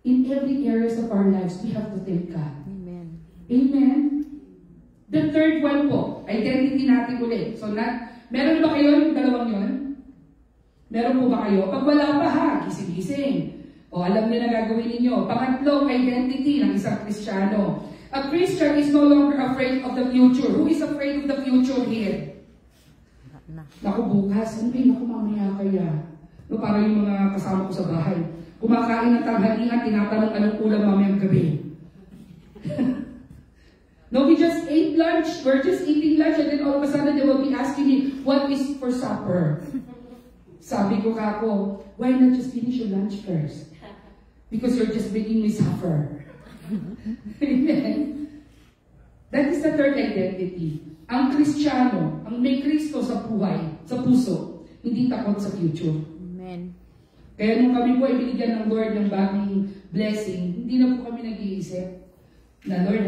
In every areas of our lives, we have to thank God. Amen. Amen. The third one po, identity natin ulit. So, meron ba kayo yung dalawang yun? Meron po ba kayo? Pag wala pa ha, gising-gising. O alam niyo na gagawin ninyo. Pangatlong identity ng isang Kristiyano. A Christian is no longer afraid of the future. Who is afraid of the future here? Naku, bukas. Hindi, naku, mamaya kaya. No, para yung mga kasama ko sa bahay. Kumakain ng tanghalian, tinatanong anong ulam mamayang gabi. No, we just ate eating lunch. We're just eating lunch and then all of a sudden they will be asking me, what is for supper? Sabi ko kako, why not just finish your lunch first? Because you're just making me suffer. Amen. That is the third identity. Ang Kristiyano, ang may Kristo sa buhay, sa puso, hindi takot sa future. Amen. Kaya nung kami po ay binigyan ng Lord ng bagong blessing, hindi na po kami nag-iisip na Lord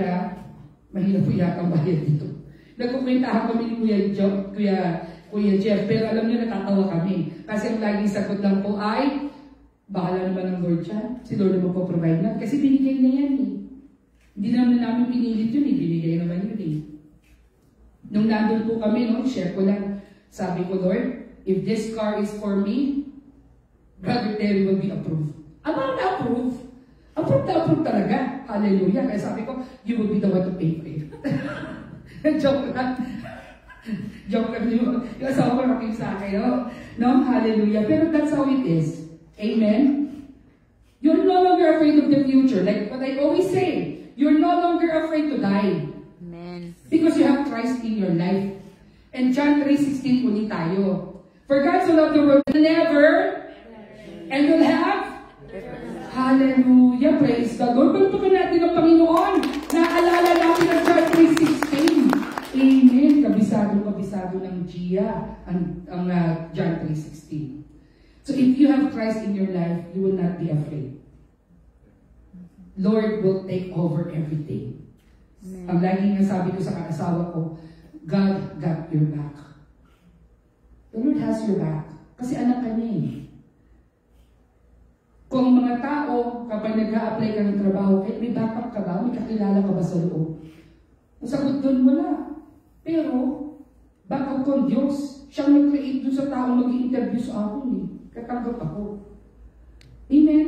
mahirap po yata ang bayad dito. Nagkukwentahan kami ni Kuya Jeff, pero alam niyo natatawa kami. Kasi ang laging sagot lang po ay, bahala naman ng Lord siya. Si Lord naman po provide na. Kasi binigay na yan eh. Hindi naman namin pinilit yun eh. Binigay naman yun eh. Nung nandun po kami, share ko lang. Sabi ko, Lord, if this car is for me, Brother Terry will be approved. Aba, na-approve. Approve talaga. Hallelujah. Kaya sabi ko, you will be the one to pay for it. Joke lang. Joke lang yung asawa ko nakin sa akin. No? Hallelujah. Pero that's how it is. Amen? You're no longer afraid of the future. Like what I always say, you're no longer afraid to die. Amen. Because you have Christ in your life. And John 3:16 ulit tayo. For God so loved the world, never, and will have, hallelujah, praise the Lord. Pagtukan natin ang Panginoon. Naalala natin ang John 3:16. Amen. Kabisado ng Gia ang John 3:16. So if you have Christ in your life, you will not be afraid. Lord will take over everything. Amen. Ang laging nasabi ko sa asawa ko, God got your back. The Lord has your back. Kasi anak ka niya eh. Kung mga tao, kapag nag-a-apply ka ng trabaho, may backup ka ba? May kakilala ka ba sa loob? Ang sagot doon, wala. Pero, backup ko ang Diyos. Siyang nag-create doon sa tao mag-i-interview sa akin eh. Katanggap ako. Amen?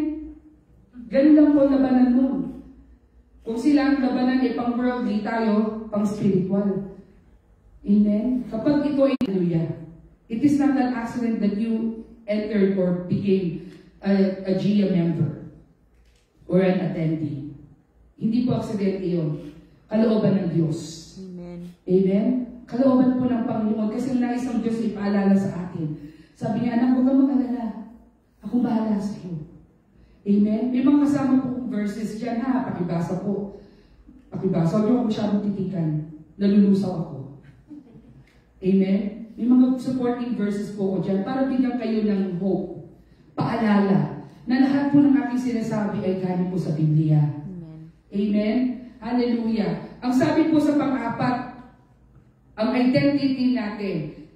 Ganun lang po labanan nun. Kung sila ang labanan ay pang-worldly, tayo pang-spiritual. Amen? Kapag ito ay hallelujah, it is not an accident that you entered or became a GIA member or an attendee. Hindi po aksidente yun. Kalooban ng Diyos. Amen. Amen? Kalooban po ng Panginoon kasi nais ng Diyos ipaalala sa atin. Sabi niya, anak, huwag kang mag-alala. Akong bahala sa iyo. Amen? May mga kasama po kong verses dyan ha. Pakibasa po. Pakibasa. Huwag niyo ako masyadong titikan. Nalulusaw ako. Amen? May mga supporting verses po ko dyan para bigyan kayo ng hope. Paalala na lahat po ng aking sinasabi ay galing po sa Biblia. Amen. Amen? Hallelujah. Ang sabi po sa pang-apat, ang identity natin,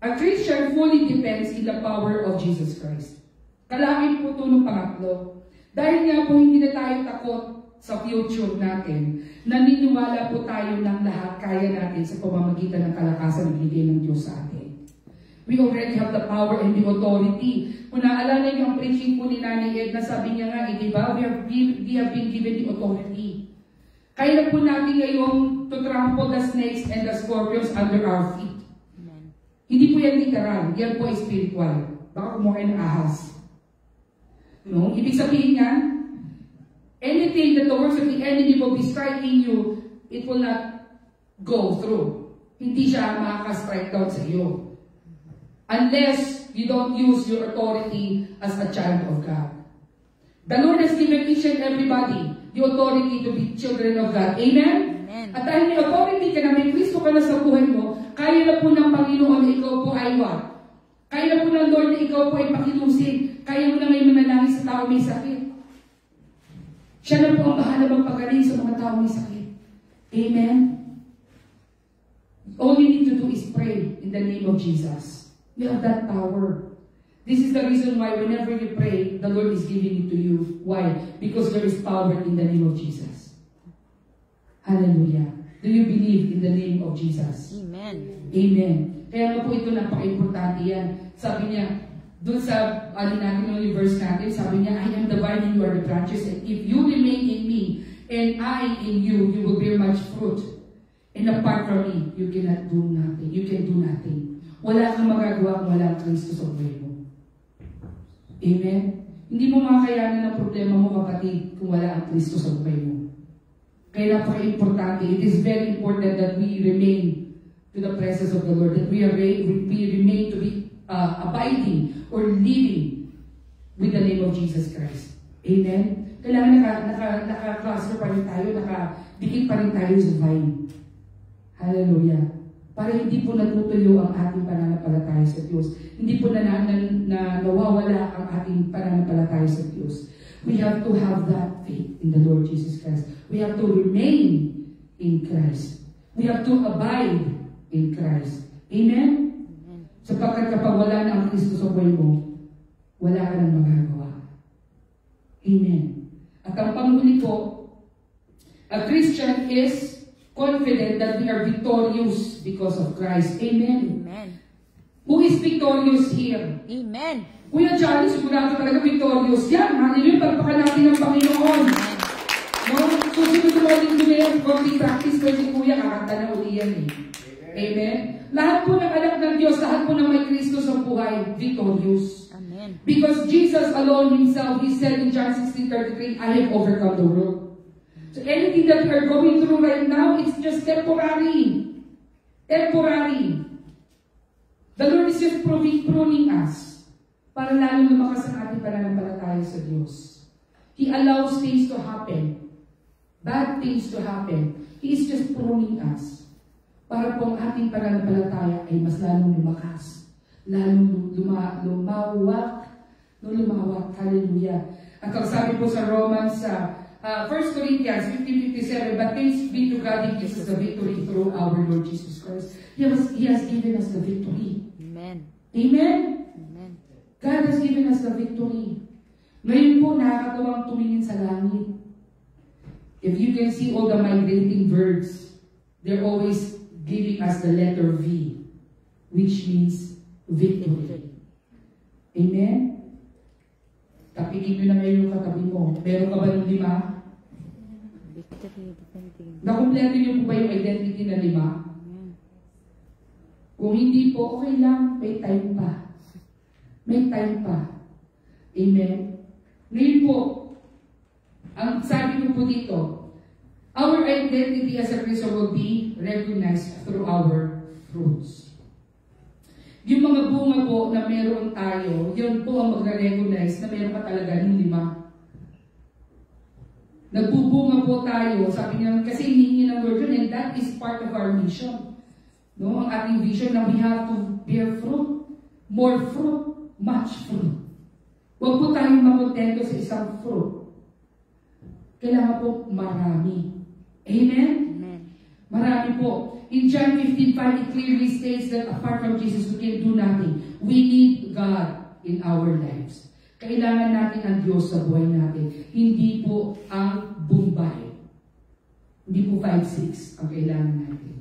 a Christian fully depends in the power of Jesus Christ. Kalangin po ito ng pangatlo. Dahil nga po hindi na tayo takot sa future natin, naniniwala po tayo ng lahat kaya natin sa pamamagitan ng kalakasan na binigay ng Diyos sa atin. We already have the power and the authority. Kung naalala niyo ang preaching po ni Nanay Edna, sabi niya nga, diba, we have been given the authority. Kaya na po natin ngayong to trample the snakes and the scorpions under our feet. Amen. Hindi po yan literal, yan po ay spiritual. Baka kumuha ng ahas. No? Ibig sabihin niya, anything that the works of the enemy will be striking you, it will not go through. Hindi siya makaka-strike down sa iyo. Unless you don't use your authority as a child of God. The Lord has given each and everybody the authority to be children of God. Amen? Amen. At dahil may authority ka na, may Kristo ka na sa buhay mo, kaya na po ng Panginoon na ikaw po ay what? Kaya na po ng Lord na ikaw po ay pakilusin. Kaya mo na ngayon manalangin sa tao may sakit. Siya na po ang bahala magpagaling sa mga tao may sakit. Amen? All you need to do is pray in the name of Jesus. You have that power. This is the reason why whenever you pray, the Lord is giving it to you. Why? Because there is power in the name of Jesus. Hallelujah. Do you believe in the name of Jesus? Amen. Amen. Kaya nga po ito napaka-importante yan. Sabi niya, doon sa natin yung verse natin, sabi niya, I am the vine and you are the branches. And if you remain in me, and I in you, you will bear much fruit. And apart from me, you cannot do nothing. You can do nothing. Wala kang magagawa kung wala ang Kristo sa buhay mo. Amen? Hindi mo makakayanan ang problema mo, kapatid, kung wala ang Kristo sa buhay mo. Kaya napaka-importante. It is very important that we remain to the presence of the Lord, that we remain to be abiding or living with the name of Jesus Christ. Amen? Kailangan naka-cluster pa rin tayo, nakadikit pa rin tayo sa vine. Hallelujah. Para hindi po natutuyo ang ating pananampalataya sa Diyos. Hindi po nawawala ang ating pananampalataya sa Diyos. We have to have that faith in the Lord Jesus Christ. We have to remain in Christ. We have to abide in Christ. Amen? Sapagkat kapag wala na ang Kristo sa buhay mo, wala ka nang magagawa. Amen. At ang panghuli po, a Christian is confident that we are victorious because of Christ. Amen. Amen. Who is victorious here? Amen. Kuya Johnny, sigurado talaga victorious yan. Hallelujah, pagpakan natin ng Panginoon. No? Susunod mo din doon yan, konti practice ko si Kuya, kakanta na uli yan eh. Amen? Lahat po ng anak ng Diyos, lahat po ng may Kristo sa buhay, victorious. Amen. Because Jesus alone himself, he said in John 16:33, I have overcome the world. So anything that we are going through right now, it's just temporary. Temporary. The Lord is just pruning us para lalo lumakas ang ating pananampalataya sa Diyos. He allows things to happen. Bad things to happen. He is just pruning us para po ang ating pananampalataya ay mas lalong lumakas. Lalong lumawak. Hallelujah. At ang sabi po sa Romans, 1 Corinthians 15:57, but thanks be to God who gives us the victory through our Lord Jesus Christ. He has given us the victory. Amen. Amen? Amen. God has given us the victory. Ngayon po, nakakatawang tumingin sa langit. If you can see all the migrating birds, they're always giving us the letter V, which means victory. Amen? Tapikin nyo na ngayon yung katabi mo. Meron ka ba ng 5? Victory, defending. Nakumpleto niyo po ba yung identity na 5? Amen. Kung hindi po, okay lang. May time pa. May time pa. Amen? Ngayon po, ang sabi ko po dito, our identity as a Christian will be recognized through our fruits. Yung mga bunga po na meron tayo, yun po ang magre-recognize na meron ka talaga ng 5. Nagbubunga po tayo, sabi niya, kasi hinihingi ng Lord yun, and that is part of our mission. No? Ang ating vision na we have to bear fruit, more fruit, much fruit. Huwag po tayong makontento sa isang fruit. Kailangan po marami. Amen? Amen. Marami po. In John 15:5, it clearly states that apart from Jesus, we can do nothing. We need God in our lives. Kailangan natin ang Diyos sa buhay natin. Hindi po ang Bombay. Hindi po 5-6 ang kailangan natin.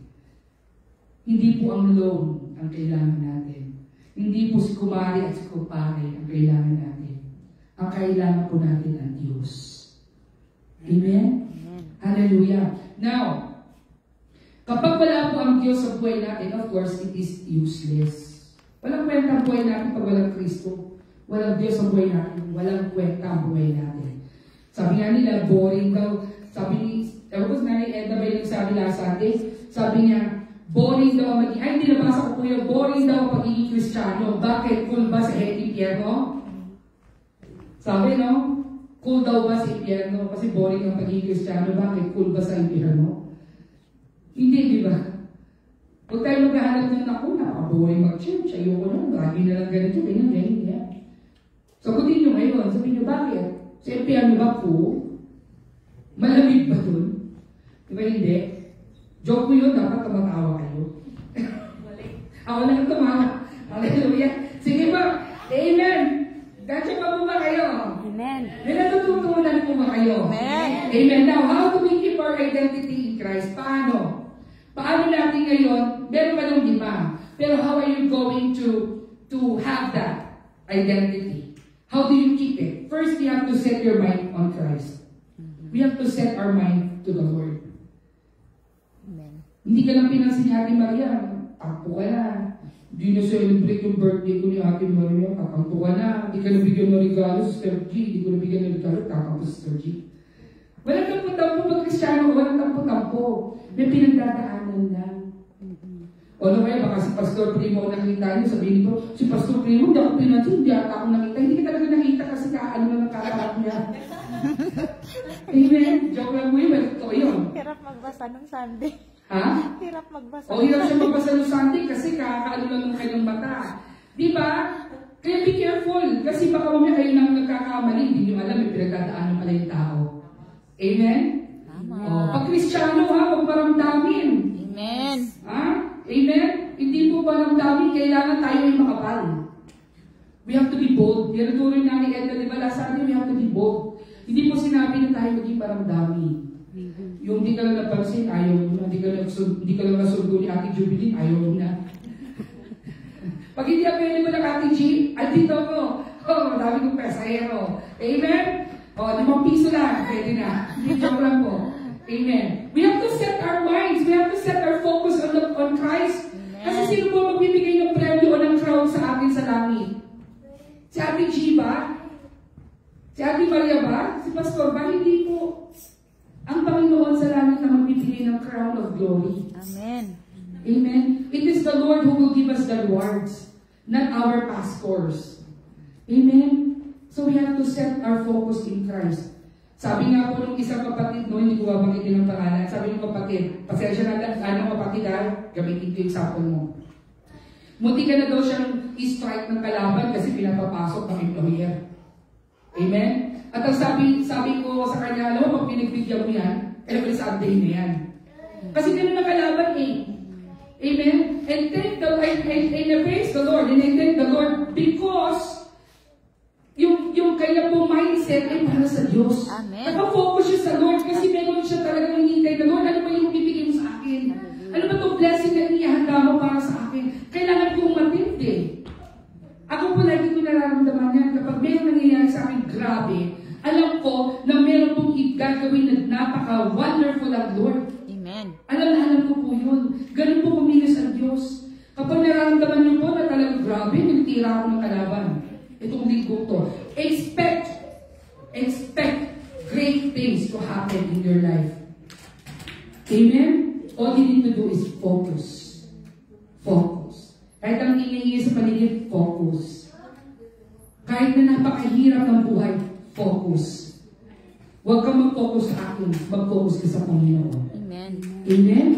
Hindi po ang loan ang kailangan natin. Hindi po si kumari at si kumpare ang kailangan natin. Ang kailangan po natin ang Diyos. Amen? Amen. Hallelujah. Now, kapag wala po ang Diyos sa buhay natin, of course, it is useless. Walang kwenta ang buhay natin pag walang Kristo. Walang Diyos sa buhay natin. Walang kwenta ang buhay natin. Sabi nga nila, boring daw. Sabi ni, ewan ko, Nanay Edna ba yung nagsabi last Sunday? Sabi niya, boring daw ang magiging, ay hindi nabasa ko po yun, boring daw ang pagiging Kristiyano. Bakit? Cool ba sa impyerno? Sabi, no? Cool daw ba sa impyerno? Kasi boring ang pagiging Kristiyano. Bakit? Cool ba sa impyerno? Hindi, di ba? Huwag tayo maghahanap ng napaka-boring mag-church. Ayoko na, lagi na lang ganito, ganyan. Sagutin nyo ngayon, sabihin nyo, bakit? Sa impyerno ba po? Malamig ba dun? Di ba hindi? Joke ko yun, dapat tumatawa kayo. Ako lang tumawa. Hallelujah. Sige ba? Amen. Gotcha pa po ba kayo? Amen. May natututunan po ba kayo? Amen. Amen. Now, how do we keep our identity in Christ? Paano? Paano natin ngayon? Meron ka nung 5. Pero how are you going to have that identity? How do you keep it? First, you have to set your mind on Christ. We have to set our mind to the Lord. Amen. Hindi ka lang pinansin ni Ate Maria. Takpo ka na. Hindi na celebrate yung birthday ko ni Ate Maria. Kakampo ka na. Hindi ka nabigyan ng regalo, Sister G. Hindi ko nabigyan ng regalo, kakampo, Sister G. Wala kang punta po Kristiyano, walang tampo-tampo. May pinagdadaanan lang. O ano kaya, baka si Pastor Primo nakita niyo, sabihin nito, si Pastor Primo, hindi ako pinansin, hindi ata ako nakita. Hindi ka talaga nakita kasi kaano na nakakarap niya. Amen? Joke lang mo yun, pero totoo yun. Hirap magbasa ng Sunday. Ha? Hirap magbasa. O hirap siya magbasa ng Sunday kasi kakakaano lang ng kanyang mata. Di ba? Kaya be careful, kasi baka mamaya kayo nang nagkakamali, hindi nyo alam, may pinagdadaanan pala yung tao. Amen? Tama. O, pag Kristiyano ha, huwag paramdamin. Amen. Ha? Amen? Hindi po paramdamin, kailangan tayo ay makapal. We have to be bold. Yan ang tuloy na ni Edna, di ba? Last Sunday, we have to be bold. Hindi po sinabi na tayo maging paramdami. Yung di ka lang napansin, ayaw mo na. Di ka lang nasundo ni Ate Jubilin, ayaw mo na. Pag hindi available ng Ate G, andito ko. Oh, dami kong pesahero. Amen? O, 5 piso lang. Pwede na. Joke lang po. Amen. We have to set our minds. We have to set our focus on Christ. Amen. Kasi sino po magbibigay ng premyo o ng crown sa atin sa langit? Si Ate G ba? Si Ate Maria ba? Si Pastor ba? Hindi po. Ang Panginoon sa langit na magbibigay ng crown of glory. Amen. Amen. It is the Lord who will give us the rewards, not our pastors. Amen. So we have to set our focus in Christ. Sabi nga po nung isang kapatid, no, hindi ko babanggitin ng pangalan, sabi ng kapatid, pasensya na ano kapatid ha, gamitin ko yung example mo. Munti ka na daw siyang i-strike ng kalaban kasi pinapapasok ng employer. Amen? At ang sabi ko sa kanya, alam mo, pag pinagbigyan mo yan, every Sunday na yan. Kasi ganun ang kalaban eh. Amen? And thank the Lord, and praise the Lord, and I thank the Lord because yung kanya po mindset ay para sa Diyos. Amen. Naka-focus siya sa Lord kasi meron siya talagang hinihintay na, Lord, ano ba yung bibigay mo sa akin? Ano ba itong blessing na inihanda mo para sa akin? Kailangan kong matindi. Ako po lagi ko nararamdaman yan kapag meron nangyayari sa akin grabe, alam ko na meron pong gagawin na napaka-wonderful ang Lord. Amen. Alam ko po yun. Ganun po kumilos ang Diyos. Kapag nararamdaman niyo po na talagang grabe, nagtira ako ng kalaban. Itong linggo to. Expect great things to happen in your life. Amen? All you need to do is focus. Focus. Kahit ang ingay sa paligid, focus. Kahit na napakahirap ng buhay, focus. Huwag kang mag-focus sa akin, mag-focus ka sa Panginoon. Amen. Amen?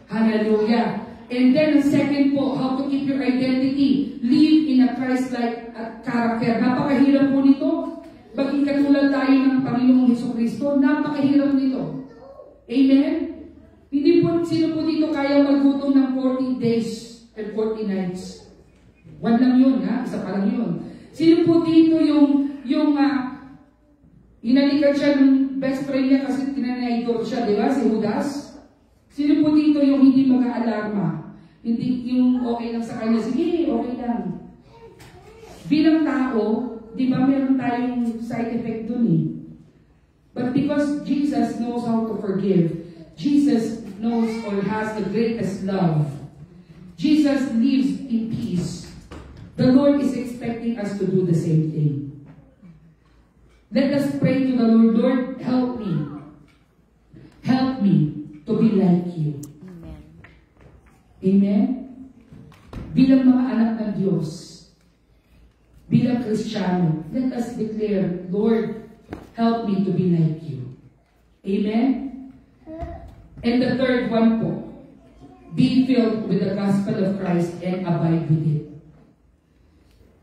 Hallelujah. And then, the second po, how to keep your identity. Live in a Christ-like character. Napakahirap po nito. Baging katulad tayo ng Panginoong Jesucristo, napakahirap nito. Amen? Hindi po, sino po dito kaya maggutom ng 40 days and 40 nights? One lang yun, ha? Isa pa lang yun. Sino po dito yung hinalikan siya ng best friend niya kasi tinanaytor siya, di ba? Si Judas. Sino po dito yung hindi mag-aalarma? Hindi yung okay lang sa kanya, sige, okay lang. Bilang tao, di ba meron tayong side effect dun eh. But because Jesus knows how to forgive, Jesus knows or has the greatest love, Jesus lives in peace, the Lord is expecting us to do the same thing. Let us pray to the Lord, Lord, help me. Help me to be like you. Amen. Amen? Bilang mga anak ng Diyos, bilang Kristiyano, let us declare, Lord, help me to be like you. Amen? And the third one po, be filled with the gospel of Christ and abide with it.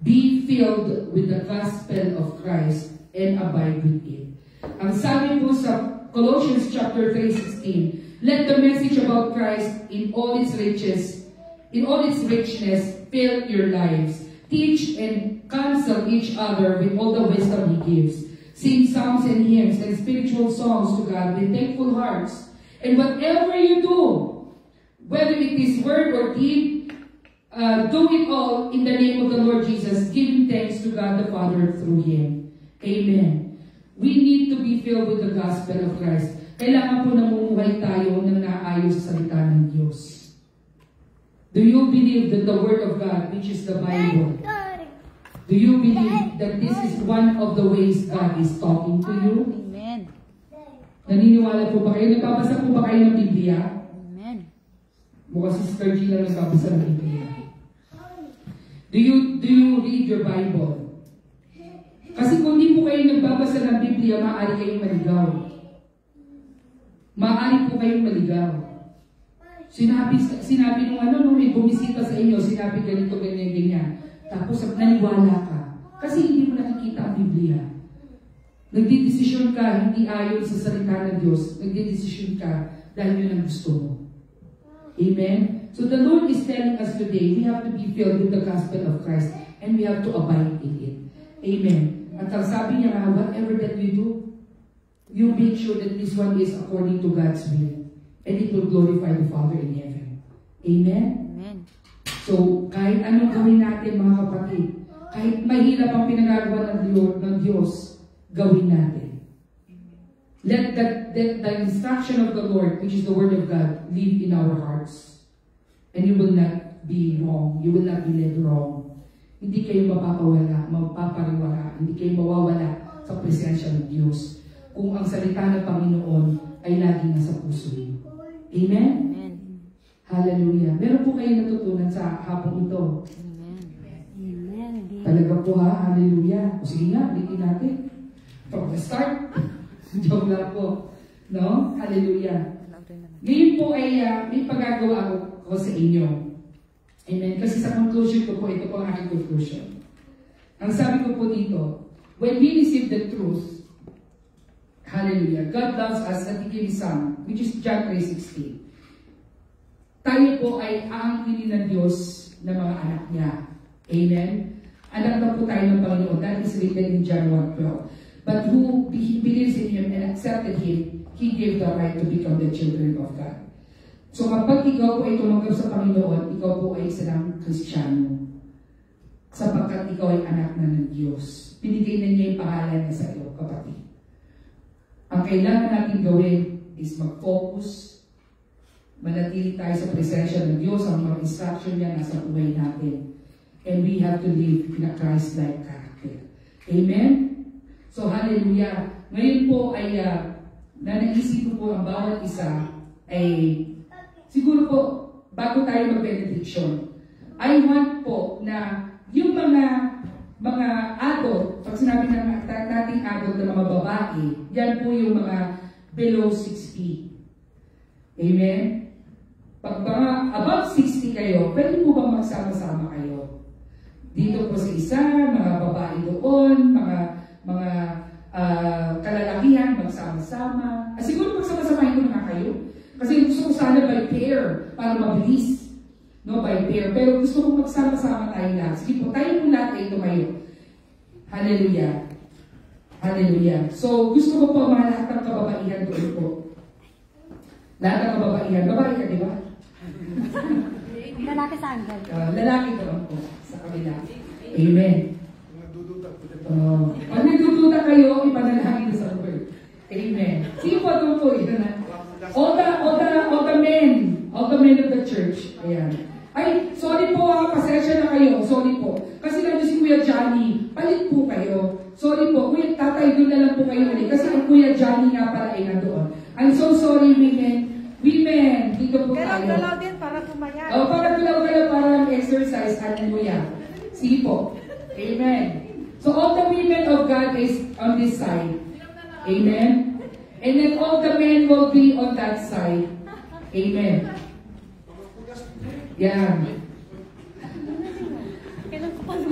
Be filled with the gospel of Christ and abide with it. Ang sabi po sa Colossians chapter 3:16, let the message about Christ in all its richness fill your lives. Teach and counsel each other with all the wisdom He gives. Sing psalms and hymns and spiritual songs to God with thankful hearts. And whatever you do, whether it is word or deed, do it all in the name of the Lord Jesus, giving thanks to God the Father through Him. Amen. We need to be filled with the gospel of Christ. Kailangan po namumuhay tayo ng naaayon sa salita ng Diyos. Do you believe that the Word of God, which is the Bible, do you believe that this is one of the ways God is talking to you? Amen. Naniniwala po ba kayo? Nagbabasa po ba kayo ng Biblia? Amen. Mukhang si Sister Gina nagbabasa ng Biblia. Do you read your Bible? Kasi kung di po kayo nagbabasa ng Biblia, maaari kayong maligaw. Maaari po kayong maligaw. Sinabi nung nung may bumisita sa inyo, sinabi ganito, ganyan, ganyan. Tapos naniwala ka. Kasi hindi mo nakikita ang Biblia. Nagdidesisyon ka, hindi ayon sa salita ng Diyos. Nagdidesisyon ka dahil yun ang gusto mo. Amen? So the Lord is telling us today, we have to be filled with the gospel of Christ and we have to abide in it. Amen. At ang sabi niya nga, whatever that you do, you make sure that this one is according to God's will. And it will glorify the Father in heaven. Amen? Amen. So, kahit anong gawin natin mga kapatid, kahit mahirap ang pinagagawa ng Diyos, gawin natin. Let the instruction of the Lord, which is the Word of God, live in our hearts. And you will not be wrong. You will not be led wrong. Hindi kayo mapapariwara. Hindi kayo mawawala sa presensya ng Diyos. Kung ang salita ng Panginoon ay lagi nasa puso niyo. Amen? Amen. Hallelujah. Meron po kayo natutunan sa hapong ito. Amen. Amen. Talaga po ha. Hallelujah. O sige nga, ulitin natin. From the start. Joke lang po. No? Hallelujah. Ngayon po ay may pagagawa ko sa inyo. Amen. Kasi sa conclusion ko po, ito po ang aking conclusion. Ang sabi ko po dito, when we receive the truth, hallelujah, God loves us that He gave His Son, which is John 3:16. Tayo po ay aangkinin ng Diyos na mga anak niya. Amen? Anak na po tayo ng Panginoon. That is written in John 1:12. But who believes in Him and accepted Him, He gave the right to become the children of God. So kapag ikaw po ay tumanggap sa Panginoon, ikaw po ay isang Kristiyano. Sapagkat ikaw ay anak na ng Diyos. Pinigay na niya yung pangalan niya sa iyo, kapatid. Ang kailangan natin gawin is mag-focus, manatili tayo sa presensya ng Diyos, ang mga instruction niya nasa buhay natin. And we have to live in a Christ-like character. Amen? So, hallelujah. Ngayon po ay na naisip ko po ang bawat isa ay siguro po bago tayo mag-benediction, I want po na yung mga adult, pag sinabi natin adult na mga babae, yan po yung mga below 60. Amen? Pag mga above 60 kayo, pwede po bang magsama-sama kayo? Dito po sa isa, mga babae doon, mga kalalakihan, magsama-sama. Siguro magsama-samahin ko na kayo. Kasi gusto ko sana by pair, para mabilis. No, by pair. Pero gusto ko magsama-sama tayo lahat. Sige po, tayo po lahat ay tumayo. Hallelujah. Hallelujah. So, gusto ko po mga lahat ng kababaihan doon po. Lahat ng kababaihan. Babae ka, di ba? Lalaki sa anggal. Lalaki doon po, sa kabila. Amen. Pag nagdududa kayo, ipanalangin sa Lord. Amen. Sige po, doon po. All the men of the church. Ayan. Ay, sorry po pasensya na kayo. Sorry po. Kasi nandiyo si Kuya Johnny. Palit po kayo. Sorry po. Kuya Tatay, doon na lang po kayo ulit. Kasi ang Kuya Johnny nga pala ay nandoon. I'm so sorry, women. Women, dito po tayo. Galaw-galaw din para pumayat. Para galaw-galaw para exercise. Hallelujah. Sige po. Amen. So all the women of God is on this side. Amen. And then all the men will be on that side. Amen. Yan.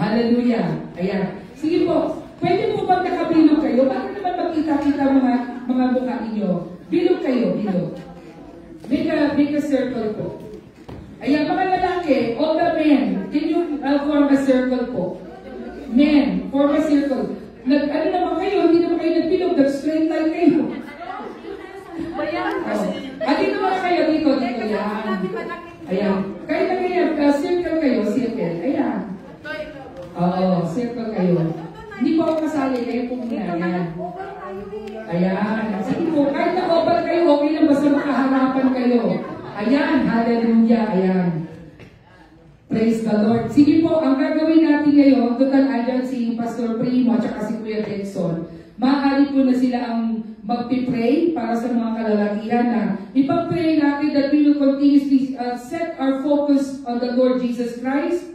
Hallelujah. Ayan. Sige po. Pwede po bang nakabilog kayo? Bakit naman magkita-kita mga mukha ninyo? Bilog kayo, bilog. Make a circle po. Ayan, mga lalaki, all the men, can you form a circle po? Men, form a circle. Ano naman kayo? Hindi naman kayo nagbilog. Nag-straight line kayo. Dito naman kayo. Dito. Ayan. Ayan. Kahit na kayo, circle kayo. Circle. Ayan. Oo, circle kayo. Hindi po ako kasali. Kayo po muna. Ayan. Ayan. Sige po, kahit na oval kayo, okay lang. Basta makaharapan kayo. Ayan. Hallelujah. Ayan. Praise the Lord. Sige po, ang gagawin natin ngayon, total andyan si Pastor Primo at si Kuya Dexon. Maaari po na sila ang magpipray para sa mga kalalakihan na ipag-pray natin that we will continuously set our focus on the Lord Jesus Christ.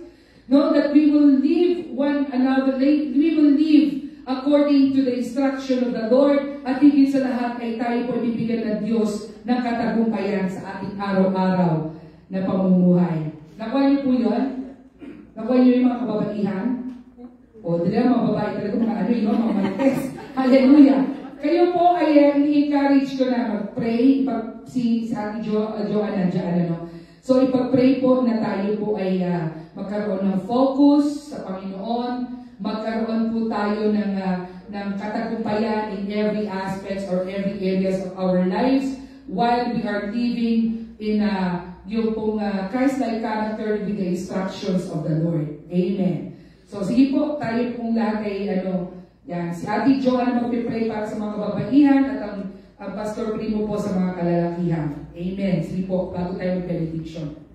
No, that we will live one another, we will live according to the instruction of the Lord, at higit sa lahat ay tayo po ibibigyan ng Diyos ng katagumpayan sa ating araw-araw na pamumuhay. Nakuha niyo po yun? Nakuha niyo yung mga kababaihan? O, dila mga babae talaga, mga mga marites. Hallelujah! Kayo po ay i-encourage ko na mag-pray, si Ate Joanna dyan, ano? So, ipag-pray po na tayo po ay magkaroon ng focus sa Panginoon, magkaroon po tayo ng katagumpayan in every aspects or every areas of our lives while we are living in yung pong Christ-like character with the instructions of the Lord. Amen. So, sige po, tayo pong lahat ay yan, si Ate Joanna magpipray para sa mga kababaihan at ang Pastor Primo po sa mga kalalakihan. Amen. Sige po, bago tayo mag-benediction.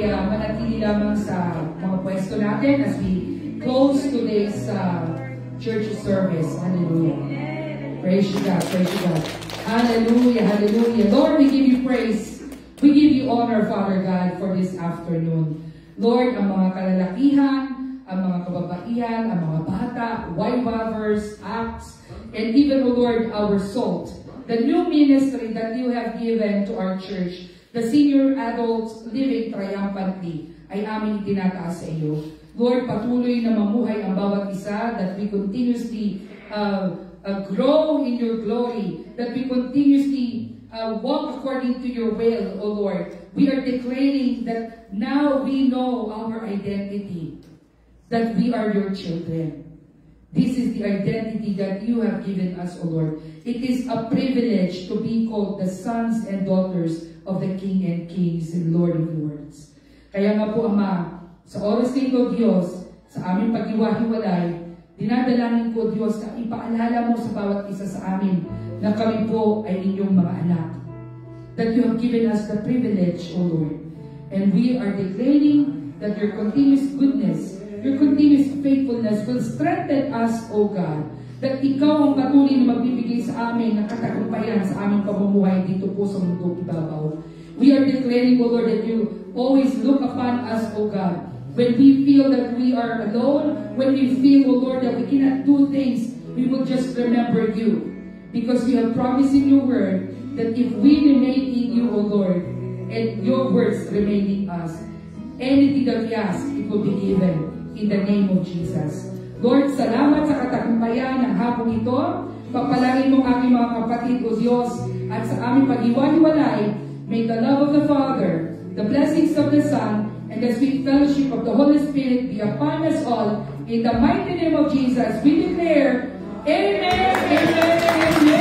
Manatili lamang sa mga pwesto natin as we close today's church service. Hallelujah. Praise you God. Praise you God. Hallelujah. Hallelujah. Lord, we give you praise. We give you honor, Father God, for this afternoon. Lord, ang mga kalalakihan, ang mga kababaihan, ang mga bata, YWAVers, acts, and even, O Lord, our salt. The new ministry that you have given to our church, the senior adults living triumphantly, ay aming tinataas sa iyo. Lord, patuloy na mamuhay ang bawat isa, that we continuously grow in your glory, that we continuously walk according to your will, O Lord. We are declaring that now we know our identity, that we are your children. This is the identity that you have given us, O Lord. It is a privilege to be called the sons and daughters of the King and Kings and Lord of Lords. Kaya nga po, Ama, sa oras nito, Diyos, sa aming paghiwa-hiwalay, dinadalangin ko, Diyos, na ipaalala mo sa bawat isa sa amin na kami po ay inyong mga anak. That you have given us the privilege, O Lord. And we are declaring that your continuous goodness, your continuous faithfulness will strengthen us, O God. That ikaw ang patuloy na magbibigay sa amin ng katagumpayan sa aming pamumuhay dito po sa mundong ibabaw. We are declaring, O Lord, that you always look upon us, O God. When we feel that we are alone, when we feel, O Lord, that we cannot do things, we will just remember you. Because you have promised in your word that if we remain in you, O Lord, and your words remain in us, anything that we ask, it will be given in the name of Jesus. Lord, salamat sa katagumpayan ng hapong ito. Pagpalain mo ang aming mga kapatid, O Diyos, at sa aming pag-iwaniwalay, may the love of the Father, the blessings of the Son, and the sweet fellowship of the Holy Spirit be upon us all. In the mighty name of Jesus, we declare, Amen, Amen, Amen.